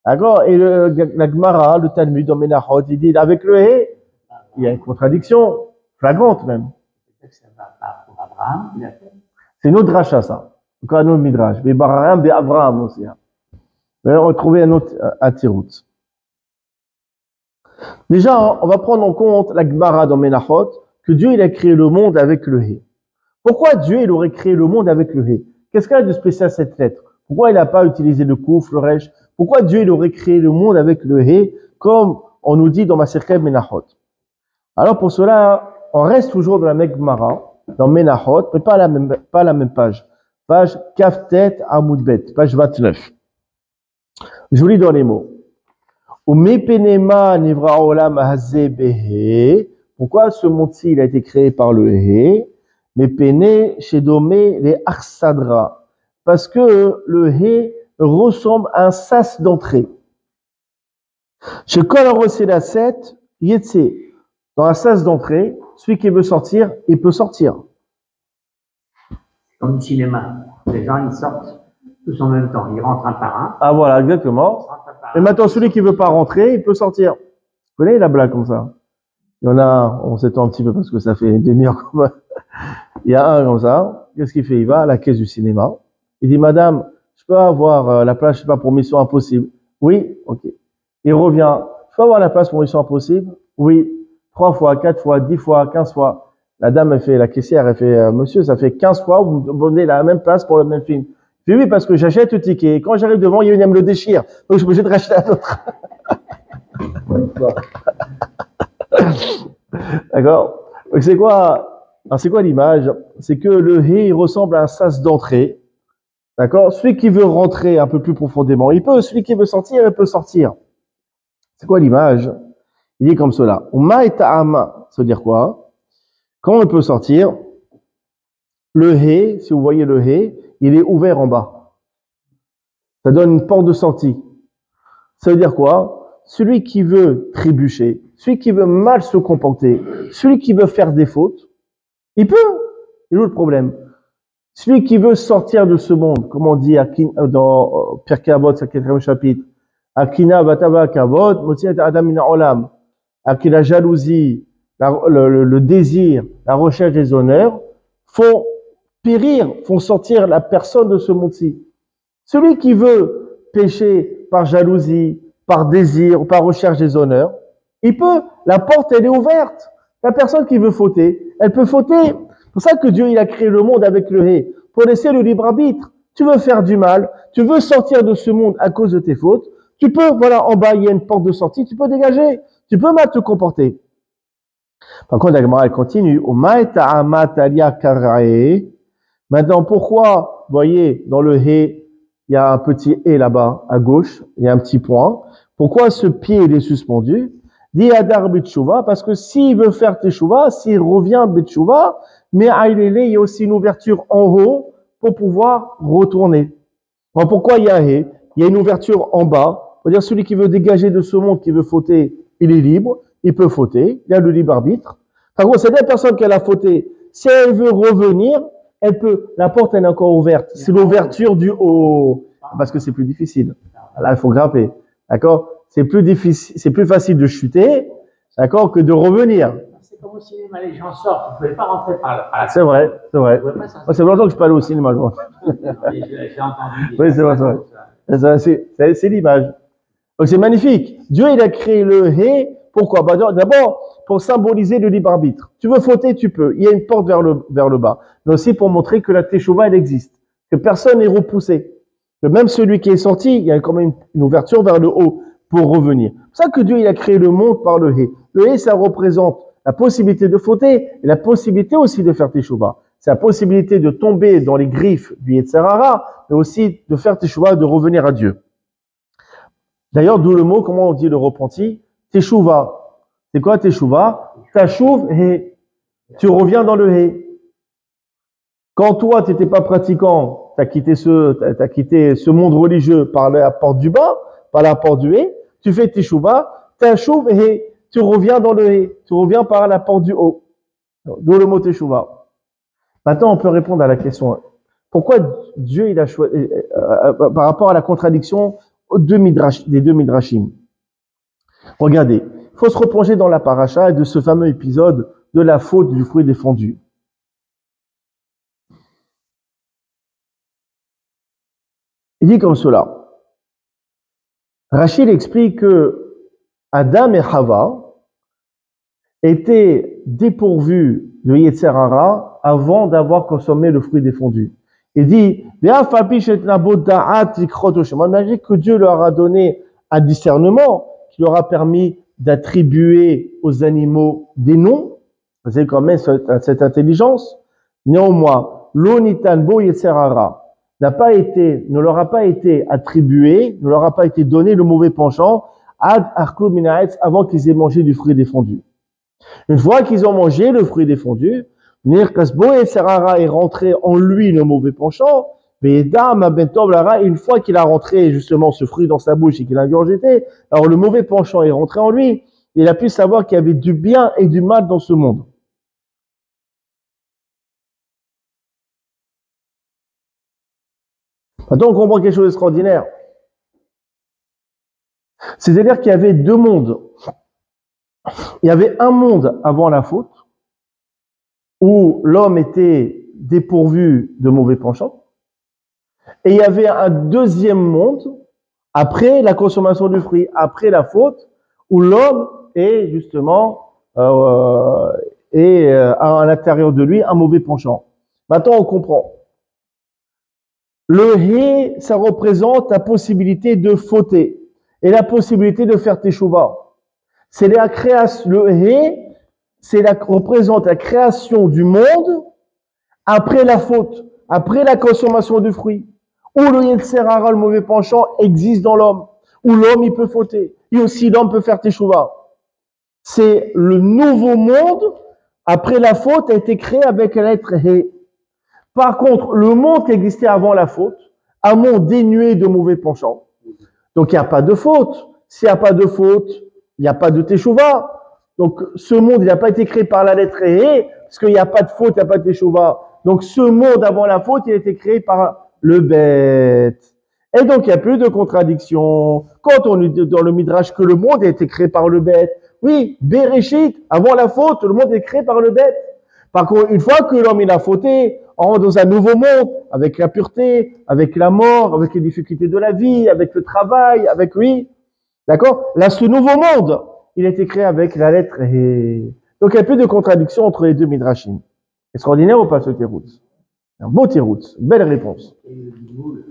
Speaker 1: D'accord? Et la Gemara, le Talmud, dans Menachot, il dit avec le He. Il y a une contradiction flagrante même. C'est une autre dracha, ça. Encore un autre Midrash. Mais Bararam, mais Avraham aussi. On va retrouver un autre Atirout. Déjà, on va prendre en compte la Gemara dans Menachot, que Dieu il a créé le monde avec le He. Pourquoi Dieu il aurait créé le monde avec le He? Qu'est-ce qu'elle a de spécial cette lettre? Pourquoi il n'a pas utilisé le Kouf, le Resh? Pourquoi Dieu il aurait créé le monde avec le He, comme on nous dit dans Maserhet Menachot? Alors pour cela, on reste toujours dans la Gemara, dans Menachot, mais pas la même page. Page Kaftet Amoud Bet, page 29. Je vous lis dans les mots. Pourquoi ce monde-ci il a été créé par le He? Mepene Shedomé les Arsadra. Parce que le He ressemble à un sas d'entrée. Chez Kol la 7, Yetse. Dans un sas d'entrée, celui qui veut sortir, il peut sortir.
Speaker 3: Comme le cinéma. Les gens, ils sortent tous en même temps. Ils rentrent un par un.
Speaker 1: Ah voilà, exactement. Et maintenant, celui qui veut pas rentrer, il peut sortir. Vous connaissez la blague comme ça? Il y en a, on s'étend un petit peu parce que ça fait une demi-heure comme il y a un comme ça. Qu'est-ce qu'il fait? Il va à la caisse du cinéma. Il dit, madame, je peux avoir la place, je sais pas, pour Mission Impossible? Oui? Ok. Il revient. Je peux avoir la place pour Mission Impossible? Oui. 3 fois, 4 fois, 10 fois, 15 fois. La dame, elle fait, la caissière, elle fait, monsieur, ça fait 15 fois, vous me donnez la même place pour le même film. Je dis oui, parce que j'achète le ticket. Et quand j'arrive devant, il y a une, elle me le déchire. Donc, je suis obligé de racheter un autre. D'accord? Donc, c'est quoi? Alors, c'est quoi l'image? C'est que le He, il ressemble à un sas d'entrée. D'accord? Celui qui veut rentrer un peu plus profondément, il peut. Celui qui veut sortir, il peut sortir. C'est quoi l'image? Il est comme cela. Ça veut dire quoi? Comment on peut sortir? Le hé, si vous voyez le hé, il est ouvert en bas. Ça donne une porte de sortie. Ça veut dire quoi? Celui qui veut trébucher, celui qui veut mal se comporter, celui qui veut faire des fautes, il peut. C'est l'autre problème. Celui qui veut sortir de ce monde, comme on dit dans Pirkei Avot, c'est le 4e chapitre, Akina Vatava Kavod, Motsiat Adam Mina Olam, avec la jalousie, le désir, la recherche des honneurs, font périr, font sortir la personne de ce monde-ci. Celui qui veut pécher par jalousie, par désir, par recherche des honneurs, il peut. La porte, elle est ouverte. La personne qui veut fauter, elle peut fauter. C'est pour ça que Dieu, il a créé le monde avec le hé, pour laisser le libre arbitre. Tu veux faire du mal, tu veux sortir de ce monde à cause de tes fautes, tu peux, voilà, en bas, il y a une porte de sortie, tu peux dégager, tu peux mal te comporter. Par contre, la Gemara, elle continue. Maintenant, pourquoi, vous voyez, dans le hé, il y a un petit hé là-bas, à gauche, il y a un petit point. Pourquoi ce pied, il est suspendu? Dit Adar Betchouva, parce que s'il veut faire Teshouva, s'il revient Betchouva, mais il y a aussi une ouverture en haut pour pouvoir retourner. Alors pourquoi il y a un hé? Il y a une ouverture en bas. C'est-à-dire celui qui veut dégager de ce monde, qui veut fauter, il est libre, il peut fauter, il y a le libre arbitre. Par contre, c'est la personne qui a fauté. Si elle veut revenir, elle peut. La porte, elle est encore ouverte. C'est l'ouverture du haut. Parce que c'est plus difficile. Là, il faut grimper. D'accord? C'est plus difficile, c'est plus facile de chuter, d'accord, que de revenir.
Speaker 3: C'est comme au cinéma, les gens sortent, vous ne pouvez pas rentrer par là.
Speaker 1: C'est vrai, c'est vrai. Moi, c'est longtemps que je peux aller au cinéma.
Speaker 3: J'ai entendu.
Speaker 1: Oui, c'est vrai. C'est l'image. Donc, c'est magnifique. Dieu, il a créé le hé. Pourquoi? D'abord, pour symboliser le libre arbitre. Tu veux fauter, tu peux. Il y a une porte vers le bas. Mais aussi pour montrer que la teshuva, elle existe. Que personne n'est repoussé. Que même celui qui est sorti, il y a quand même une ouverture vers le haut pour revenir. C'est pour ça que Dieu, il a créé le monde par le hé. Le hé, ça représente la possibilité de fauter et la possibilité aussi de faire teshuva. C'est la possibilité de tomber dans les griffes du Yetzer Hara, mais aussi de faire teshuva, de revenir à Dieu. D'ailleurs, d'où le mot, comment on dit le repenti? Teshuva. C'est quoi teshuva? Tashuv hé. Tu reviens dans le hé. Quand toi, tu n'étais pas pratiquant, tu as quitté ce monde religieux par la porte du bas, par la porte du hé, tu fais teshuva, tashuv hé. Tu reviens dans le hé. Tu reviens par la porte du haut. D'où le mot teshuva. Maintenant, on peut répondre à la question. Pourquoi Dieu, il a choisi, par rapport à la contradiction des deux midrashim? Regardez, il faut se replonger dans la paracha de ce fameux épisode de la faute du fruit défendu. Il dit comme cela. Rachid explique que Adam et Hava étaient dépourvus de Yetzer Hara avant d'avoir consommé le fruit défendu. Il dit, malgré que Dieu leur a donné un discernement qui leur a permis d'attribuer aux animaux des noms, c'est quand même cette intelligence. Néanmoins, l'onitan bo Yetzer Hara ne leur a pas été attribué, ne leur a pas été donné le mauvais penchant ad arklou minaetz avant qu'ils aient mangé du fruit défendu. Une fois qu'ils ont mangé le fruit défendu, Nirkasbo Yetzer Hara est rentré en lui le mauvais penchant, mais une fois qu'il a rentré justement ce fruit dans sa bouche et qu'il a ingurgité, alors le mauvais penchant est rentré en lui, il a pu savoir qu'il y avait du bien et du mal dans ce monde. Maintenant, on comprend quelque chose d'extraordinaire. C'est-à-dire qu'il y avait deux mondes. Il y avait un monde avant la faute, où l'homme était dépourvu de mauvais penchants, et il y avait un deuxième monde, après la consommation du fruit, après la faute, où l'homme est justement à l'intérieur de lui un mauvais penchant. Maintenant, on comprend. Le hé, ça représente la possibilité de fauter et la possibilité de faire teshuva. C'est la création. Le hé, représente la création du monde après la faute, après la consommation du fruit, où le Yetzer Hara, le mauvais penchant, existe dans l'homme, où l'homme il peut fauter, et aussi l'homme peut faire teshuva. C'est le nouveau monde, après la faute, a été créé avec la lettre He. Par contre, le monde qui existait avant la faute, un monde dénué de mauvais penchants. Donc, il n'y a pas de faute. S'il n'y a pas de faute, il n'y a pas de teshuva. Donc, ce monde, il n'a pas été créé par la lettre He, parce qu'il n'y a pas de faute, il n'y a pas de teshuva. Donc, ce monde avant la faute, il a été créé par le bête. Et donc, il n'y a plus de contradiction. Quand on dit dans le Midrash que le monde a été créé par le bête, oui, Bereshit, avant la faute, le monde est créé par le bête. Par contre, une fois que l'homme il a fauté, on rentre dans un nouveau monde, avec la pureté, avec la mort, avec les difficultés de la vie, avec le travail, avec lui. D'accord? Là, ce nouveau monde, il a été créé avec la lettre He. Donc, il n'y a plus de contradiction entre les deux Midrashim. Extraordinaire ou pas ce Tiroutz? Un beau Tiroutz, belle réponse.
Speaker 3: Et le biboul,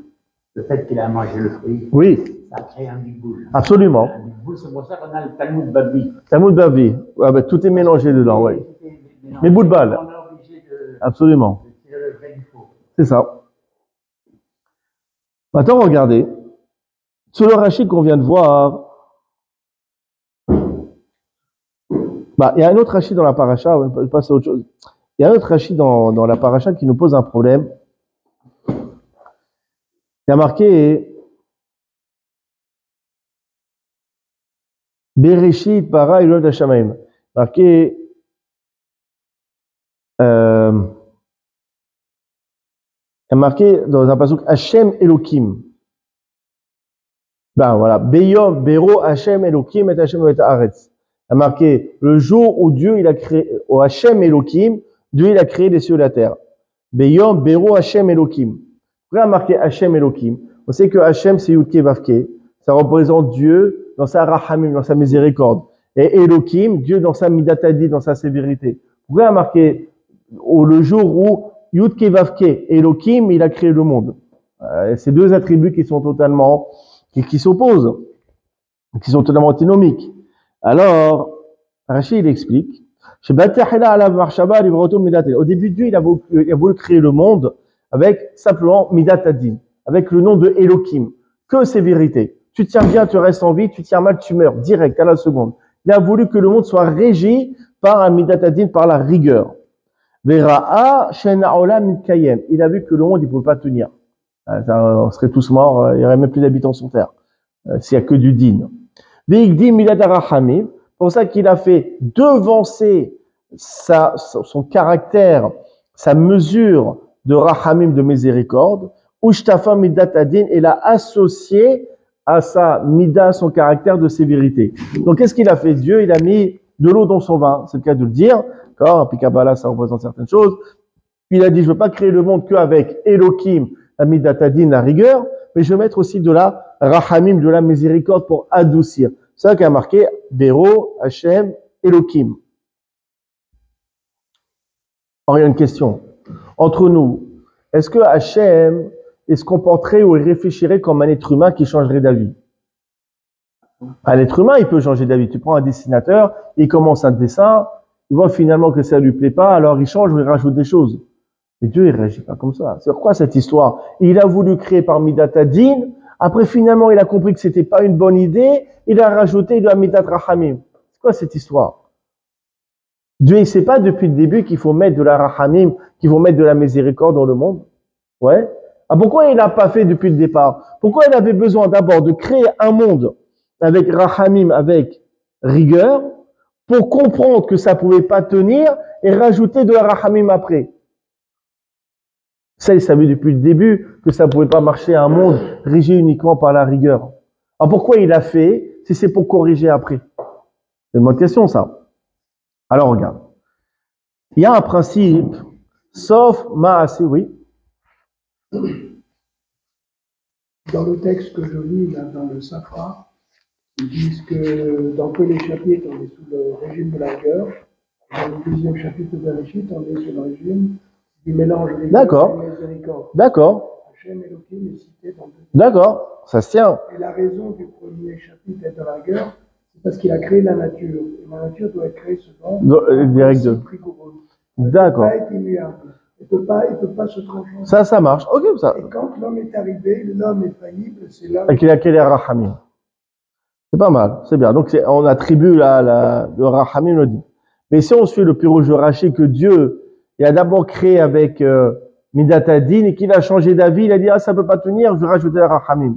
Speaker 3: le fait qu'il a mangé le fruit,
Speaker 1: Oui,
Speaker 3: ça a créé un biboul.
Speaker 1: absolument.
Speaker 3: Un biboul, c'est pour ça qu'on a le Talmud Babi.
Speaker 1: Talmud Bavi. Ouais, ben, tout est mélangé dedans, oui. Mais bout de balle.
Speaker 3: On est obligé de
Speaker 1: Absolument.
Speaker 3: tirer le vrai du faux.
Speaker 1: C'est ça. Maintenant, regardez. Sur le Rachid qu'on vient de voir, il y a un autre Rachid dans la paracha, on va passer à autre chose. Il y a un autre Rachid dans la paracha qui nous pose un problème. Il y a marqué Bereshit bara Elod Hashamaim. Marqué il y a marqué dans un pasuk Hashem Elokim. Ben voilà, Beyom Bero Hashem Elokim et Hashem et Haaretz. Il y a marqué le jour où Dieu il a créé au Hashem Elokim, Dieu il a créé les cieux et la terre. Beyom Bero Hashem Elokim. Pourquoi il y a marqué Hashem Elokim? On sait que Hashem c'est Yudke Vavke, ça représente Dieu dans sa rahamim, dans sa miséricorde. Et Elokim, Dieu dans sa midatadi, dans sa sévérité. Pourquoi il y a marqué le jour où Yudke Vavke, Elokim, il a créé le monde? Ces deux attributs qui sont totalement, qui s'opposent, qui sont totalement antinomiques. Alors, Rachid il explique, au début Dieu il a voulu créer le monde avec simplement midatadin, avec le nom de Elokim, que sévérité. Tu tiens bien, tu restes en vie, tu tiens mal, tu meurs, direct, à la seconde. Il a voulu que le monde soit régi par un midatadin, par la rigueur. Il a vu que le monde, il ne pouvait pas tenir. On serait tous morts, il n'y aurait même plus d'habitants sur Terre. S'il n'y a que du din. C'est pour ça qu'il a fait devancer son caractère, sa mesure de rahamim, de miséricorde, Ushtafa midatadin, et l'a associé à sa mida, son caractère de sévérité. Donc qu'est-ce qu'il a fait? Dieu, il a mis de l'eau dans son vin, c'est le cas de le dire. D'accord? Puis Kabbalah, ça représente certaines choses. Il a dit, je ne veux pas créer le monde qu'avec Elohim, la midatadin, la rigueur, mais je vais mettre aussi de la rahamim, de la miséricorde pour adoucir. C'est ça qui a marqué Bero, Hashem, Elohim. Alors, il y a une question. Entre nous, est-ce que Hashem, il se comporterait ou il réfléchirait comme un être humain qui changerait d'avis? Un être humain, il peut changer d'avis. Tu prends un dessinateur, il commence un dessin, il voit finalement que ça lui plaît pas, alors il change ou il rajoute des choses. Mais Dieu, il réagit pas comme ça. C'est quoi cette histoire? Il a voulu créer par Midatadin, après finalement il a compris que c'était pas une bonne idée, il a rajouté de la Midat Rahamim. C'est quoi cette histoire? Dieu, il sait pas depuis le début qu'il faut mettre de la Rahamim, qu'il faut mettre de la miséricorde dans le monde? Ouais. Ah, pourquoi il n'a pas fait depuis le départ? Pourquoi il avait besoin d'abord de créer un monde avec Rahamim, avec rigueur, pour comprendre que ça pouvait pas tenir et rajouter de la Rahamim après? Ça, il savait depuis le début que ça pouvait pas marcher un monde régi uniquement par la rigueur. Alors pourquoi il a fait si c'est pour corriger après? C'est une bonne question, ça. Alors regarde. Il y a un principe, sauf Maasé, oui.
Speaker 2: Dans le texte que je lis, là, dans le Safra, ils disent que dans tous les chapitres, on est sous le régime de la rigueur. Dans le deuxième chapitre de Bereshit, on est sous le régime du mélange rigueur
Speaker 1: D'accord.
Speaker 2: et miséricorde.
Speaker 1: D'accord.
Speaker 2: Hashem Elohim est cité dans le deuxième.
Speaker 1: D'accord. Ça se tient.
Speaker 2: Et la raison du premier chapitre d'être dans la rigueur, c'est parce qu'il a créé la nature. Et la nature doit être créée selon
Speaker 1: Les règles de.
Speaker 2: rigoureux.
Speaker 1: D'accord.
Speaker 2: Il ne peut pas être immuable. Il peut pas se transformer.
Speaker 1: Ça marche. Ok, ça.
Speaker 2: Et quand l'homme est arrivé, l'homme est faillible, c'est là
Speaker 1: Et qu'il a créé les Rahamim. C'est pas mal, c'est bien. Donc, on attribue le Rahamim, le dit. Mais si on suit le pirouge de Rashi, que Dieu, il a d'abord créé avec Midatadin et qu'il a changé d'avis, il a dit, ah, ça peut pas tenir, je vais rajouter le Rahamim.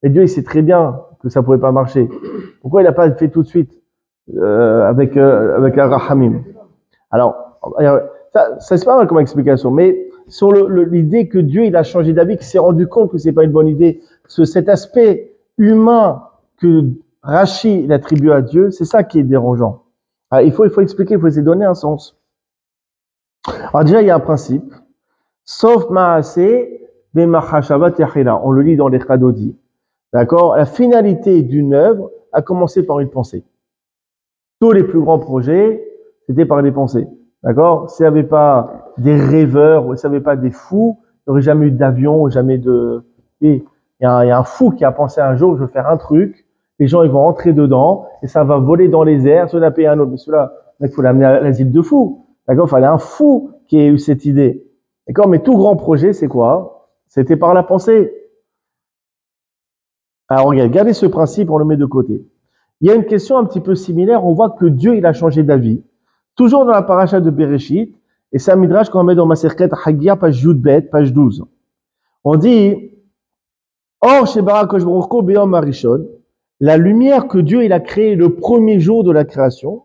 Speaker 1: Et Dieu, il sait très bien que ça pouvait pas marcher. Pourquoi il n'a pas fait tout de suite avec un Rahamim? Alors, ça c'est pas mal comme explication, mais sur l'idée que Dieu, il a changé d'avis, qu'il s'est rendu compte que c'est pas une bonne idée, cet aspect humain que Rashi il attribue à Dieu, c'est ça qui est dérangeant. Alors, il faut expliquer, il faut essayer de donner un sens. Alors déjà, il y a un principe. Sauf ma'aseh b'machashavat yachila. On le lit dans les Chadodi. D'accord? La finalité d'une œuvre a commencé par une pensée. Tous les plus grands projets, c'était par des pensées. D'accord? S'il n'y avait pas des rêveurs, ou s'il n'y avait pas des fous, il n'y aurait jamais eu d'avion, jamais de... Il y a un fou qui a pensé un jour, je vais faire un truc, les gens ils vont rentrer dedans, et ça va voler dans les airs, celui-là paye un autre, mais celui-là, il faut l'amener à l'asile de fous. D'accord? Il fallait un fou qui ait eu cette idée. D'accord? Mais tout grand projet, c'est quoi? C'était par la pensée. Alors regardez ce principe, on le met de côté. Il y a une question un petit peu similaire, on voit que Dieu, il a changé d'avis. Toujours dans la paracha de Bereshit, et c'est un midrash qu'on met dans Maserhet Hagia, page Yudbet, page 12. On dit, Or, chez Barakosh Baruch Be'om Arishon, la lumière que Dieu, il a créée le premier jour de la création,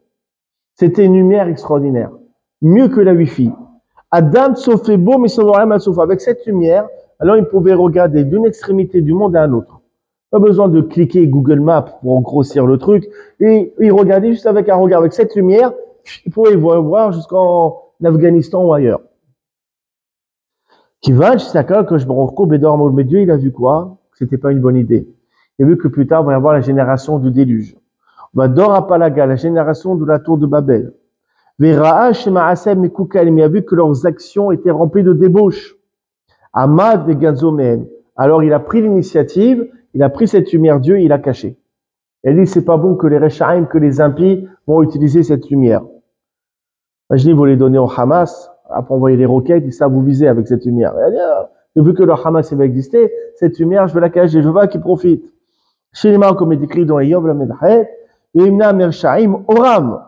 Speaker 1: c'était une lumière extraordinaire. Mieux que la Wi-Fi. Adam Sofebo, mais avec cette lumière, alors il pouvait regarder d'une extrémité du monde à un autre. Pas besoin de cliquer Google Maps pour grossir le truc. Et il regardait juste avec un regard. Avec cette lumière, il pouvait voir jusqu'en Afghanistan ou ailleurs. Mais Dieu, il a vu quoi? Que c'était pas une bonne idée. Il a vu que plus tard, il va y avoir la génération du déluge. On va Dorapalaga, la génération de la tour de Babel. Il a vu que leurs actions étaient remplies de débauches. Amad et Ganzomen. Alors il a pris l'initiative, il a pris cette lumière Dieu, il a caché. Il dit c'est pas bon que les Rechaim, que les impies vont utiliser cette lumière. Imaginez, vous les donnez au Hamas, après envoyer les roquettes, ils savent vous viser avec cette lumière. Il dit, vu que le Hamas va exister, cette lumière, je vais la cacher, je veux pas qu'ils profitent. Chez les mains, comme il est écrit dans Yov la Medachet, Imna Mershaim Oram.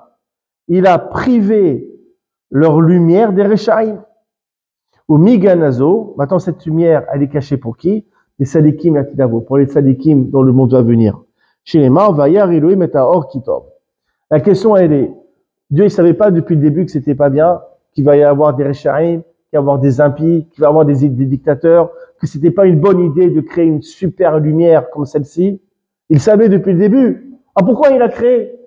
Speaker 1: Il a privé leur lumière des Rechaim. Au Miganazo, maintenant cette lumière, elle est cachée pour qui? Les Sadikim Latidavo, pour les Sadikim dans le monde à venir. Chez les mains, Vayar Elohim et Or Kitov. La question, elle est, Dieu, il savait pas depuis le début que c'était pas bien, qu'il va y avoir des Rechaim, qu'il va y avoir des impies, qu'il va y avoir des dictateurs, que c'était pas une bonne idée de créer une super lumière comme celle-ci. Il savait depuis le début. Ah, pourquoi il a créé?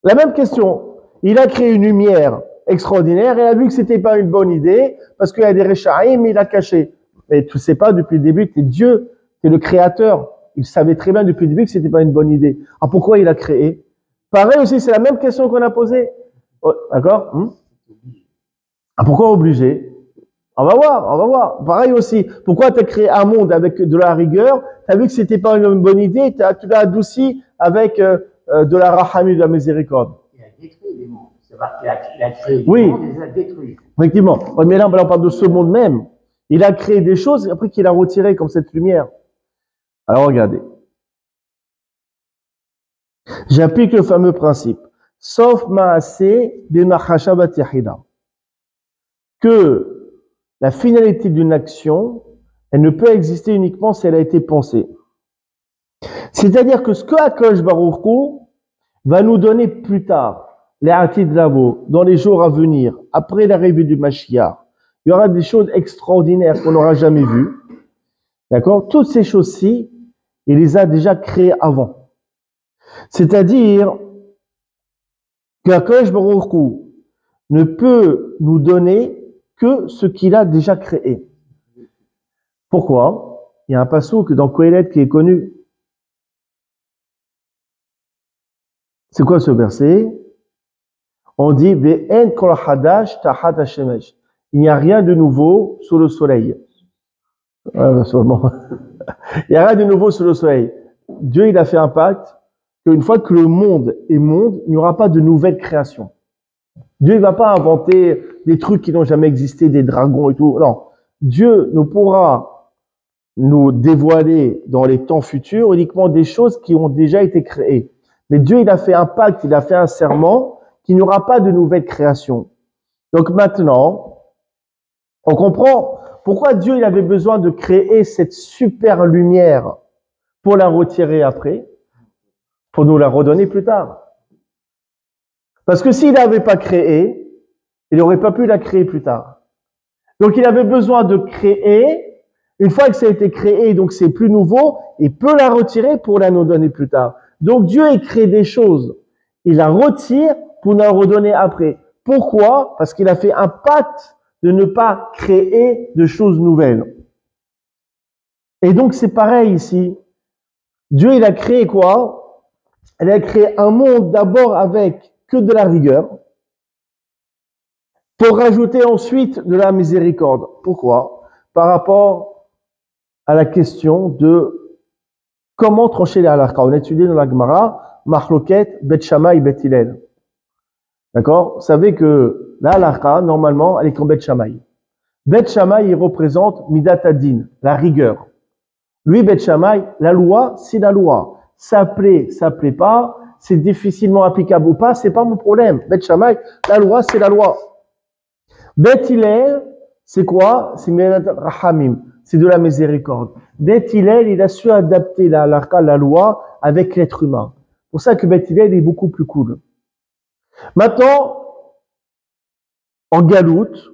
Speaker 1: La même question. Il a créé une lumière extraordinaire et a vu que c'était pas une bonne idée parce qu'il y a des Rechaim, il a caché. Mais tu sais pas depuis le début que t'es Dieu, t'es le créateur. Il savait très bien depuis le début que c'était pas une bonne idée. Ah, pourquoi il a créé? Pareil aussi, c'est la même question qu'on a posée. Oh, d'accord? Ah, pourquoi obligé? On va voir. Pareil aussi. Pourquoi tu as créé un monde avec de la rigueur? Tu as vu que c'était pas une bonne idée, tu l'as adouci avec de la rahamim, de la miséricorde.
Speaker 3: Il a détruit les mondes. C'est vrai qu'il a créé les
Speaker 1: Oui.
Speaker 3: mondes, il les a détruits.
Speaker 1: Effectivement. Mais là, on parle de ce monde même. Il a créé des choses, après qu'il a retiré comme cette lumière. Alors, regardez. J'applique le fameux principe. Sauf ma'aseh b'machashavat yachida. Que la finalité d'une action, elle ne peut exister uniquement si elle a été pensée. C'est-à-dire que ce que Akadosh Baruch Hu va nous donner plus tard, les Atid Lavo, dans les jours à venir, après l'arrivée du Mashiach, il y aura des choses extraordinaires qu'on n'aura jamais vues. D'accord? Toutes ces choses-ci, il les a déjà créées avant. C'est-à-dire qu'Akadosh Baruch Hu ne peut nous donner que ce qu'il a déjà créé. Pourquoi? Il y a un passouk dans Kohelet qui est connu. C'est quoi ce verset? On dit Ve'en kol hadash tahat hashemesh. Il n'y a rien de nouveau sous le soleil. Il n'y a rien de nouveau sous le soleil. Dieu, il a fait un pacte qu'une fois que le monde est monde, il n'y aura pas de nouvelle création. Dieu ne va pas inventer des trucs qui n'ont jamais existé, des dragons et tout. Non. Dieu ne pourra nous dévoiler dans les temps futurs uniquement des choses qui ont déjà été créées. Mais Dieu, il a fait un pacte, il a fait un serment qu'il n'y aura pas de nouvelle création. Donc maintenant, on comprend pourquoi Dieu, il avait besoin de créer cette super lumière pour la retirer après, pour nous la redonner plus tard. Parce que s'il n'avait pas créé, il n'aurait pas pu la créer plus tard. Donc il avait besoin de créer. Une fois que ça a été créé, donc c'est plus nouveau, il peut la retirer pour la nous donner plus tard. Donc Dieu, il crée des choses. Il la retire pour nous la redonner après. Pourquoi? Parce qu'il a fait un pacte de ne pas créer de choses nouvelles. Et donc c'est pareil ici. Dieu, il a créé quoi? Il a créé un monde d'abord avec que de la rigueur, pour rajouter ensuite de la miséricorde. Pourquoi? Par rapport à la question de comment trancher les halakha. On a étudié dans la Gemara, Mahloket, Bet Shammai, Bet Hillel. D'accord? Vous savez que la halakha, normalement, elle est comme Bet Shammai. Bet Shammai, il représente Midat Adin, la rigueur. Lui, Bet Shammai, la loi, c'est la loi. Ça plaît pas, c'est difficilement applicable ou pas, c'est pas mon problème. Bet Shammai, la loi, c'est la loi. Bet Hillel, c'est quoi? C'est Midat Rahamim. C'est de la miséricorde. Beth Hillel, il a su adapter la loi avec l'être humain. C'est pour ça que Beth Hillel est beaucoup plus cool. Maintenant, en galoute,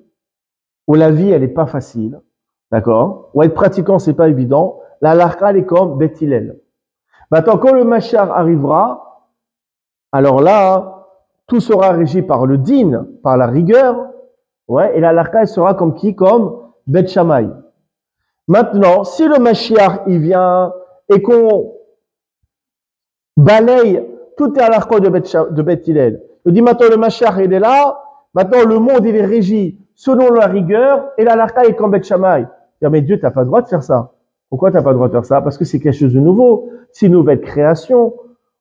Speaker 1: où la vie, elle est pas facile, d'accord? Où être pratiquant, c'est pas évident, la halakha, elle est comme Beth Hillel. Maintenant, quand le Mashiach arrivera, alors là, tout sera régi par le din, par la rigueur, ouais, et la halakha, elle sera comme qui? Comme Beth Shammai. Maintenant, si le Mashiach, il vient et qu'on balaye tout les halakha de Beth Hillel, il dit maintenant le Mashiach, il est là, maintenant le monde, il est régi selon la rigueur et la halakha est comme Beth Shammai. Mais Dieu, t'as pas le droit de faire ça. Pourquoi t'as pas le droit de faire ça? Parce que c'est quelque chose de nouveau. C'est une nouvelle création.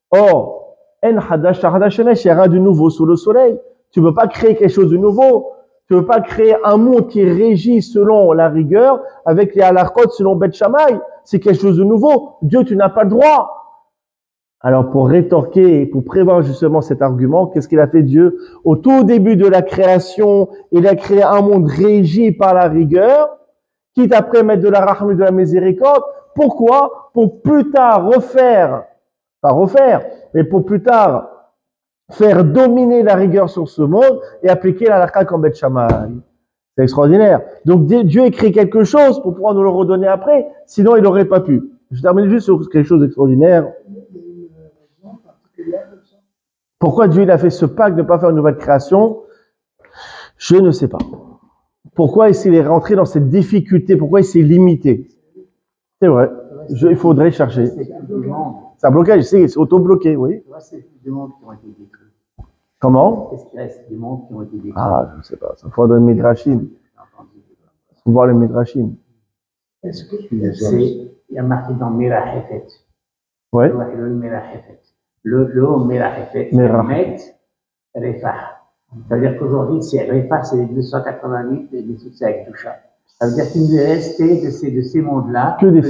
Speaker 1: Or, en hadash hadash shemesh, il y a rien de nouveau sous le soleil. Tu ne peux pas créer quelque chose de nouveau. Tu ne peux pas créer un monde qui est régi selon la rigueur avec les halachot selon Beth Shammai. C'est quelque chose de nouveau. Dieu, tu n'as pas le droit. Alors, pour rétorquer, pour prévoir justement cet argument, qu'est-ce qu'il a fait Dieu? Au tout début de la création, il a créé un monde régi par la rigueur, quitte après mettre de la rahma et de la miséricorde. Pourquoi? Pour plus tard mais pour plus tard faire dominer la rigueur sur ce monde et appliquer la halakha comme Beth Shammai. C'est extraordinaire. Donc Dieu écrit quelque chose pour pouvoir nous le redonner après, sinon il n'aurait pas pu. Je termine juste sur quelque chose d'extraordinaire. Pourquoi Dieu il a fait ce pacte de ne pas faire une nouvelle création? Je ne sais pas. Pourquoi il est rentré dans cette difficulté? Pourquoi il s'est limité? C'est vrai. Il faudrait chercher. C'est un blocage, c'est auto-bloqué, oui.
Speaker 3: C'est des mondes qui ont été détruits.
Speaker 1: Comment?
Speaker 3: Qu'est-ce qu'il reste des mondes qui ont été détruits?
Speaker 1: Ah, je ne sais pas. Ça faudrait le Midrashim. Il faut voir le Midrashim.
Speaker 2: Est-ce que
Speaker 3: Il y a marqué dans Merahefet.
Speaker 1: Ouais.
Speaker 3: Le Merahefet, Met Refa. Ça veut dire qu'aujourd'hui, Refa, c'est les 288 et les succès avec Toucha. Ça veut dire qu'il nous est resté de ces mondes-là
Speaker 1: que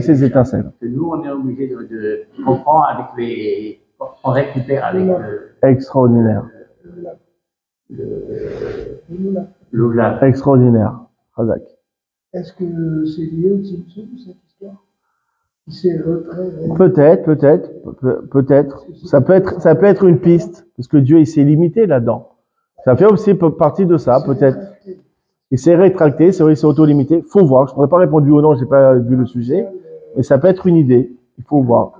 Speaker 1: ces étincelles.
Speaker 3: Que nous, on est obligé de comprendre avec les. On récupère avec
Speaker 1: Extraordinaire.
Speaker 2: Lula.
Speaker 1: Extraordinaire. Razak.
Speaker 2: Est-ce que c'est lié au Tzimtzum, cette histoire? C'est
Speaker 1: Peut-être. Ça peut être une piste, parce que Dieu, il s'est limité là-dedans. Ça fait aussi partie de ça, peut-être. Il s'est rétracté, c'est vrai, il s'est auto-limité. Faut voir. Je ne pourrais pas répondre ou non, j'ai pas vu le sujet. Mais ça peut être une idée. Il faut voir.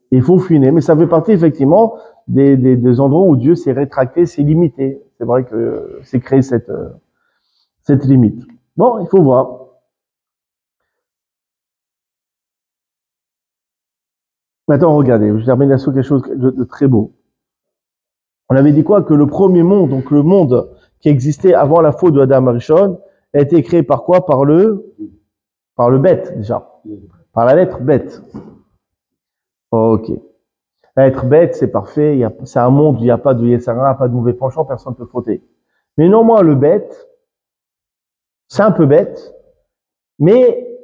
Speaker 1: Il faut fouiner. Mais ça fait partie, effectivement, des endroits où Dieu s'est rétracté, s'est limité. C'est vrai que c'est créé cette limite. Bon, il faut voir. Maintenant, regardez, je termine sur quelque chose de très beau. On avait dit quoi? Que le premier monde, donc le monde qui existait avant la faute de Adam Arishon, a été créé par quoi? Par le bête, déjà. Par la lettre bête. Ok. La lettre bête, c'est parfait. C'est un monde où il n'y a pas de Yessara, pas de mauvais penchant, personne ne peut frotter. Mais non, moi, le bête, c'est un peu bête, Mais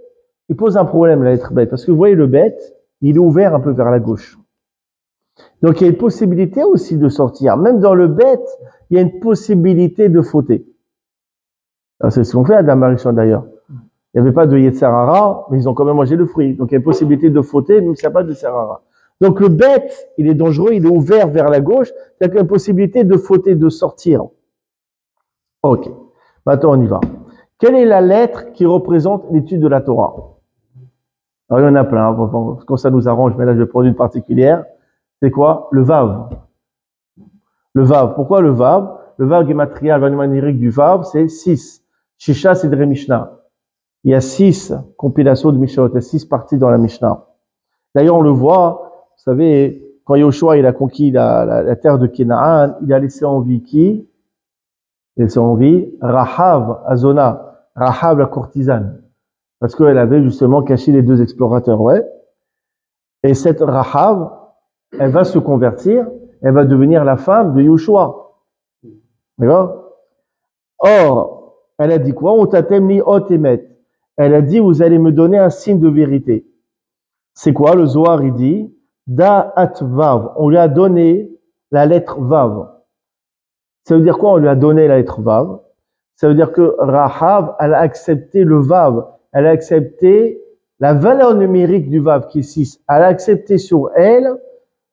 Speaker 1: il pose un problème, la lettre bête, parce que vous voyez le bête, il est ouvert un peu vers la gauche. Donc il y a une possibilité aussi de sortir. Même dans le bête, il y a une possibilité de fauter. C'est ce qu'on fait à Adam Arishon d'ailleurs. Il n'y avait pas de Yetzer Hara, mais ils ont quand même mangé le fruit. Donc il y a une possibilité de fauter, même s'il n'y a pas de Yetzer Hara. Donc le bête, il est dangereux, il est ouvert vers la gauche, il y a une possibilité de fauter, de sortir. Ok, maintenant on y va. Quelle est la lettre qui représente l'étude de la Torah? Alors il y en a plein, comme ça nous arrange, mais là je vais prendre une particulière. C'est quoi? Le Vav. Le Vav. Pourquoi le Vav? Le Vav gématria, le numérique du Vav, c'est 6. Shisha, c'est de Mishnah. Il y a 6 compilations de Mishnah, il y a 6 parties dans la Mishnah. D'ailleurs, on le voit, vous savez, quand Yoshua il a conquis la terre de Canaan, il a laissé en vie qui? Il a laissé en vie Rahav, Azona, Rahav la courtisane, parce qu'elle avait justement caché les 2 explorateurs, ouais. Et cette Rahav, elle va se convertir, elle va devenir la femme de Yoshua. D'accord? Or, elle a dit quoi? On t'attend ni otemet. Elle a dit, vous allez me donner un signe de vérité. C'est quoi? Le Zohar, il dit, Da'at Vav. On lui a donné la lettre Vav. Ça veut dire quoi? On lui a donné la lettre Vav. Ça veut dire que Rahav, elle a accepté le Vav. Elle a accepté la valeur numérique du Vav, qui est 6. Elle a accepté sur elle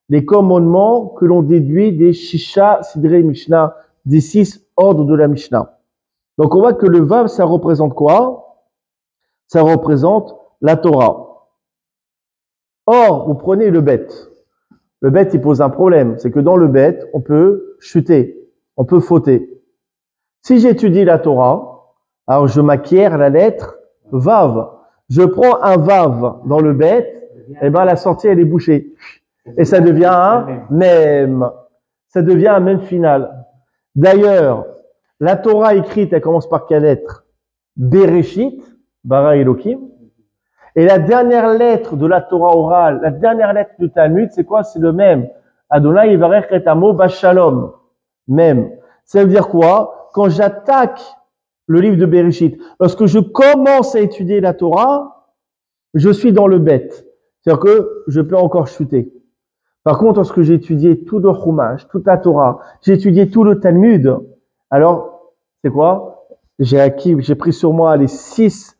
Speaker 1: les commandements que l'on déduit des Shisha, Sidrei Mishnah, des 6 ordres de la Mishnah. Donc on voit que le Vav, ça représente quoi? Ça représente la Torah. Or, vous prenez le bête. Le bête, il pose un problème. C'est que dans le bête, on peut chuter, on peut fauter. Si j'étudie la Torah, alors je m'acquiers la lettre Vav. Je prends un Vav dans le bête, et ben la sortie, elle est bouchée. Et ça devient un même. Ça devient un même final. D'ailleurs, la Torah écrite, elle commence par quelle lettre? Bereshit, Bara Elohim. Et la dernière lettre de la Torah orale, la dernière lettre du Talmud, c'est quoi? C'est le même. Adonai Yivarech et Amo Bashalom. Même. Ça veut dire quoi? Quand j'attaque le livre de Bereshit, lorsque je commence à étudier la Torah, je suis dans le bête. C'est-à-dire que je peux encore chuter. Par contre, lorsque j'ai étudié tout le Chumash, toute la Torah, j'ai étudié tout le Talmud, alors, c'est quoi? J'ai pris sur moi les 6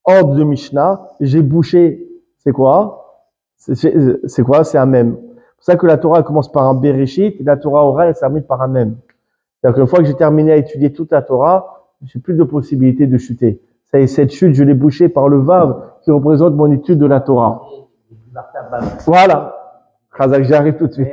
Speaker 1: ordres de Mishnah, j'ai bouché, c'est quoi? C'est quoi? C'est un même. C'est pour ça que la Torah commence par un Bereshit, et la Torah orale, elle termine par un même. C'est-à-dire qu'une fois que j'ai terminé à étudier toute la Torah, j'ai plus de possibilité de chuter. Ça y est, cette chute, je l'ai bouchée par le Vav, qui représente mon étude de la Torah. Voilà. J'arrive tout de suite.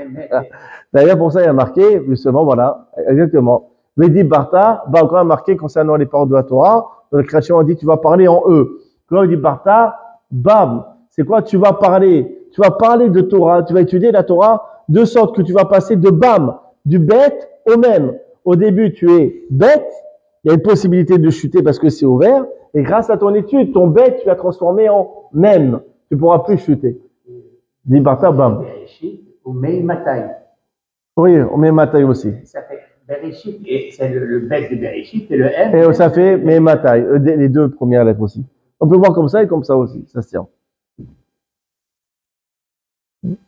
Speaker 1: D'ailleurs, pour ça, il y a marqué, justement, voilà, exactement. Vedi Barta, va encore marqué concernant les paroles de la Torah. Dans la création, on dit, tu vas parler en eux. Quand on dit Barta, bam. C'est quoi? Tu vas parler de Torah, tu vas étudier la Torah de sorte que tu vas passer de bam, du bête au même. Au début, tu es bête, il y a une possibilité de chuter parce que c'est ouvert, et grâce à ton étude, ton bête, tu vas transformer en même. Tu pourras plus chuter. Dis Barta, bam.
Speaker 3: Ou Meimatai.
Speaker 1: Oui, on met Matai aussi.
Speaker 3: Ça fait Bereshit, et c'est le bête de Bereshit, et le M.
Speaker 1: Et ça fait Meimatai, les 2 premières lettres aussi. On peut voir comme ça et comme ça aussi, ça se tient.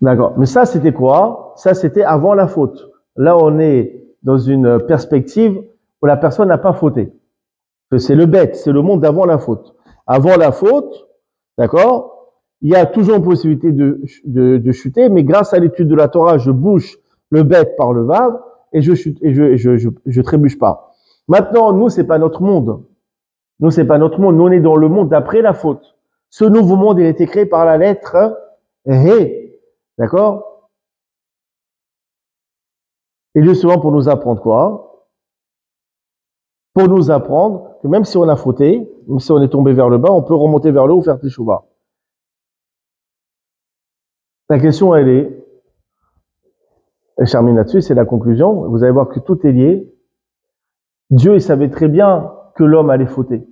Speaker 1: D'accord. Mais ça, c'était quoi? Ça, c'était avant la faute. Là, on est dans une perspective où la personne n'a pas fauté. C'est le bête, c'est le monde d'avant la faute. Avant la faute, d'accord? Il y a toujours une possibilité de chuter, mais grâce à l'étude de la Torah, je bouche le bête par le Vav et je chute et je trébuche pas. Maintenant, nous, c'est pas notre monde. Nous, c'est pas notre monde. Nous, on est dans le monde d'après la faute. Ce nouveau monde, il a été créé par la lettre He. D'accord? Et justement, pour nous apprendre quoi? Pour nous apprendre que même si on a fauté, même si on est tombé vers le bas, on peut remonter vers le haut ou faire teshuva. La question, elle est, et je termine là-dessus, c'est la conclusion. Vous allez voir que tout est lié. Dieu, il savait très bien que l'homme allait fauter.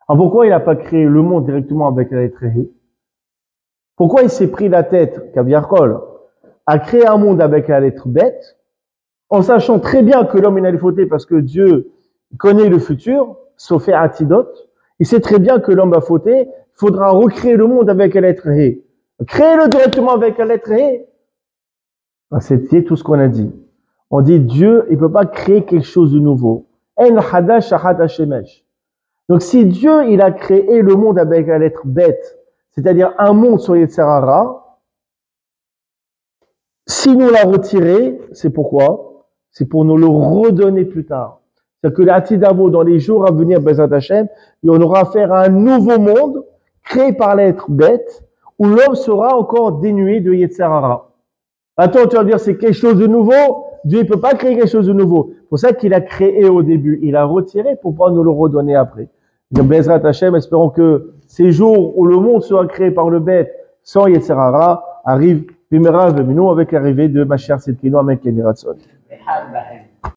Speaker 1: Alors pourquoi il n'a pas créé le monde directement avec la lettre He? Pourquoi il s'est pris la tête, Kaviarkol, à créer un monde avec la lettre bête, en sachant très bien que l'homme il allait fauter parce que Dieu connaît le futur, sauf Atidote, Il sait très bien que l'homme a fauté, il faudra recréer le monde avec la lettre He. Créez-le directement avec la lettre He. C'est tout ce qu'on a dit. On dit Dieu, il ne peut pas créer quelque chose de nouveau. En hadash hadash shemesh. Donc si Dieu, il a créé le monde avec la lettre Bet, c'est-à-dire un monde sur Yetzer Hara, si nous l'a retiré, c'est pourquoi? C'est pour nous le redonner plus tard. C'est-à-dire que l'Atidavo, dans les jours à venir, Bezat Hashem, on aura affaire à un nouveau monde créé par la lettre Bet, où l'homme sera encore dénué de Yetzer Hara. Attends, tu vas dire c'est quelque chose de nouveau. Dieu ne peut pas créer quelque chose de nouveau. C'est pour ça qu'il a créé au début. Il a retiré pour pouvoir nous le redonner après. Donc, Bezrat Hashem, espérons que ces jours où le monde sera créé par le bête sans Yetzer Hara arrivent, Bimera Veminu, avec l'arrivée de Mashiach Tzidkenu, Amen Ken Yiratzon.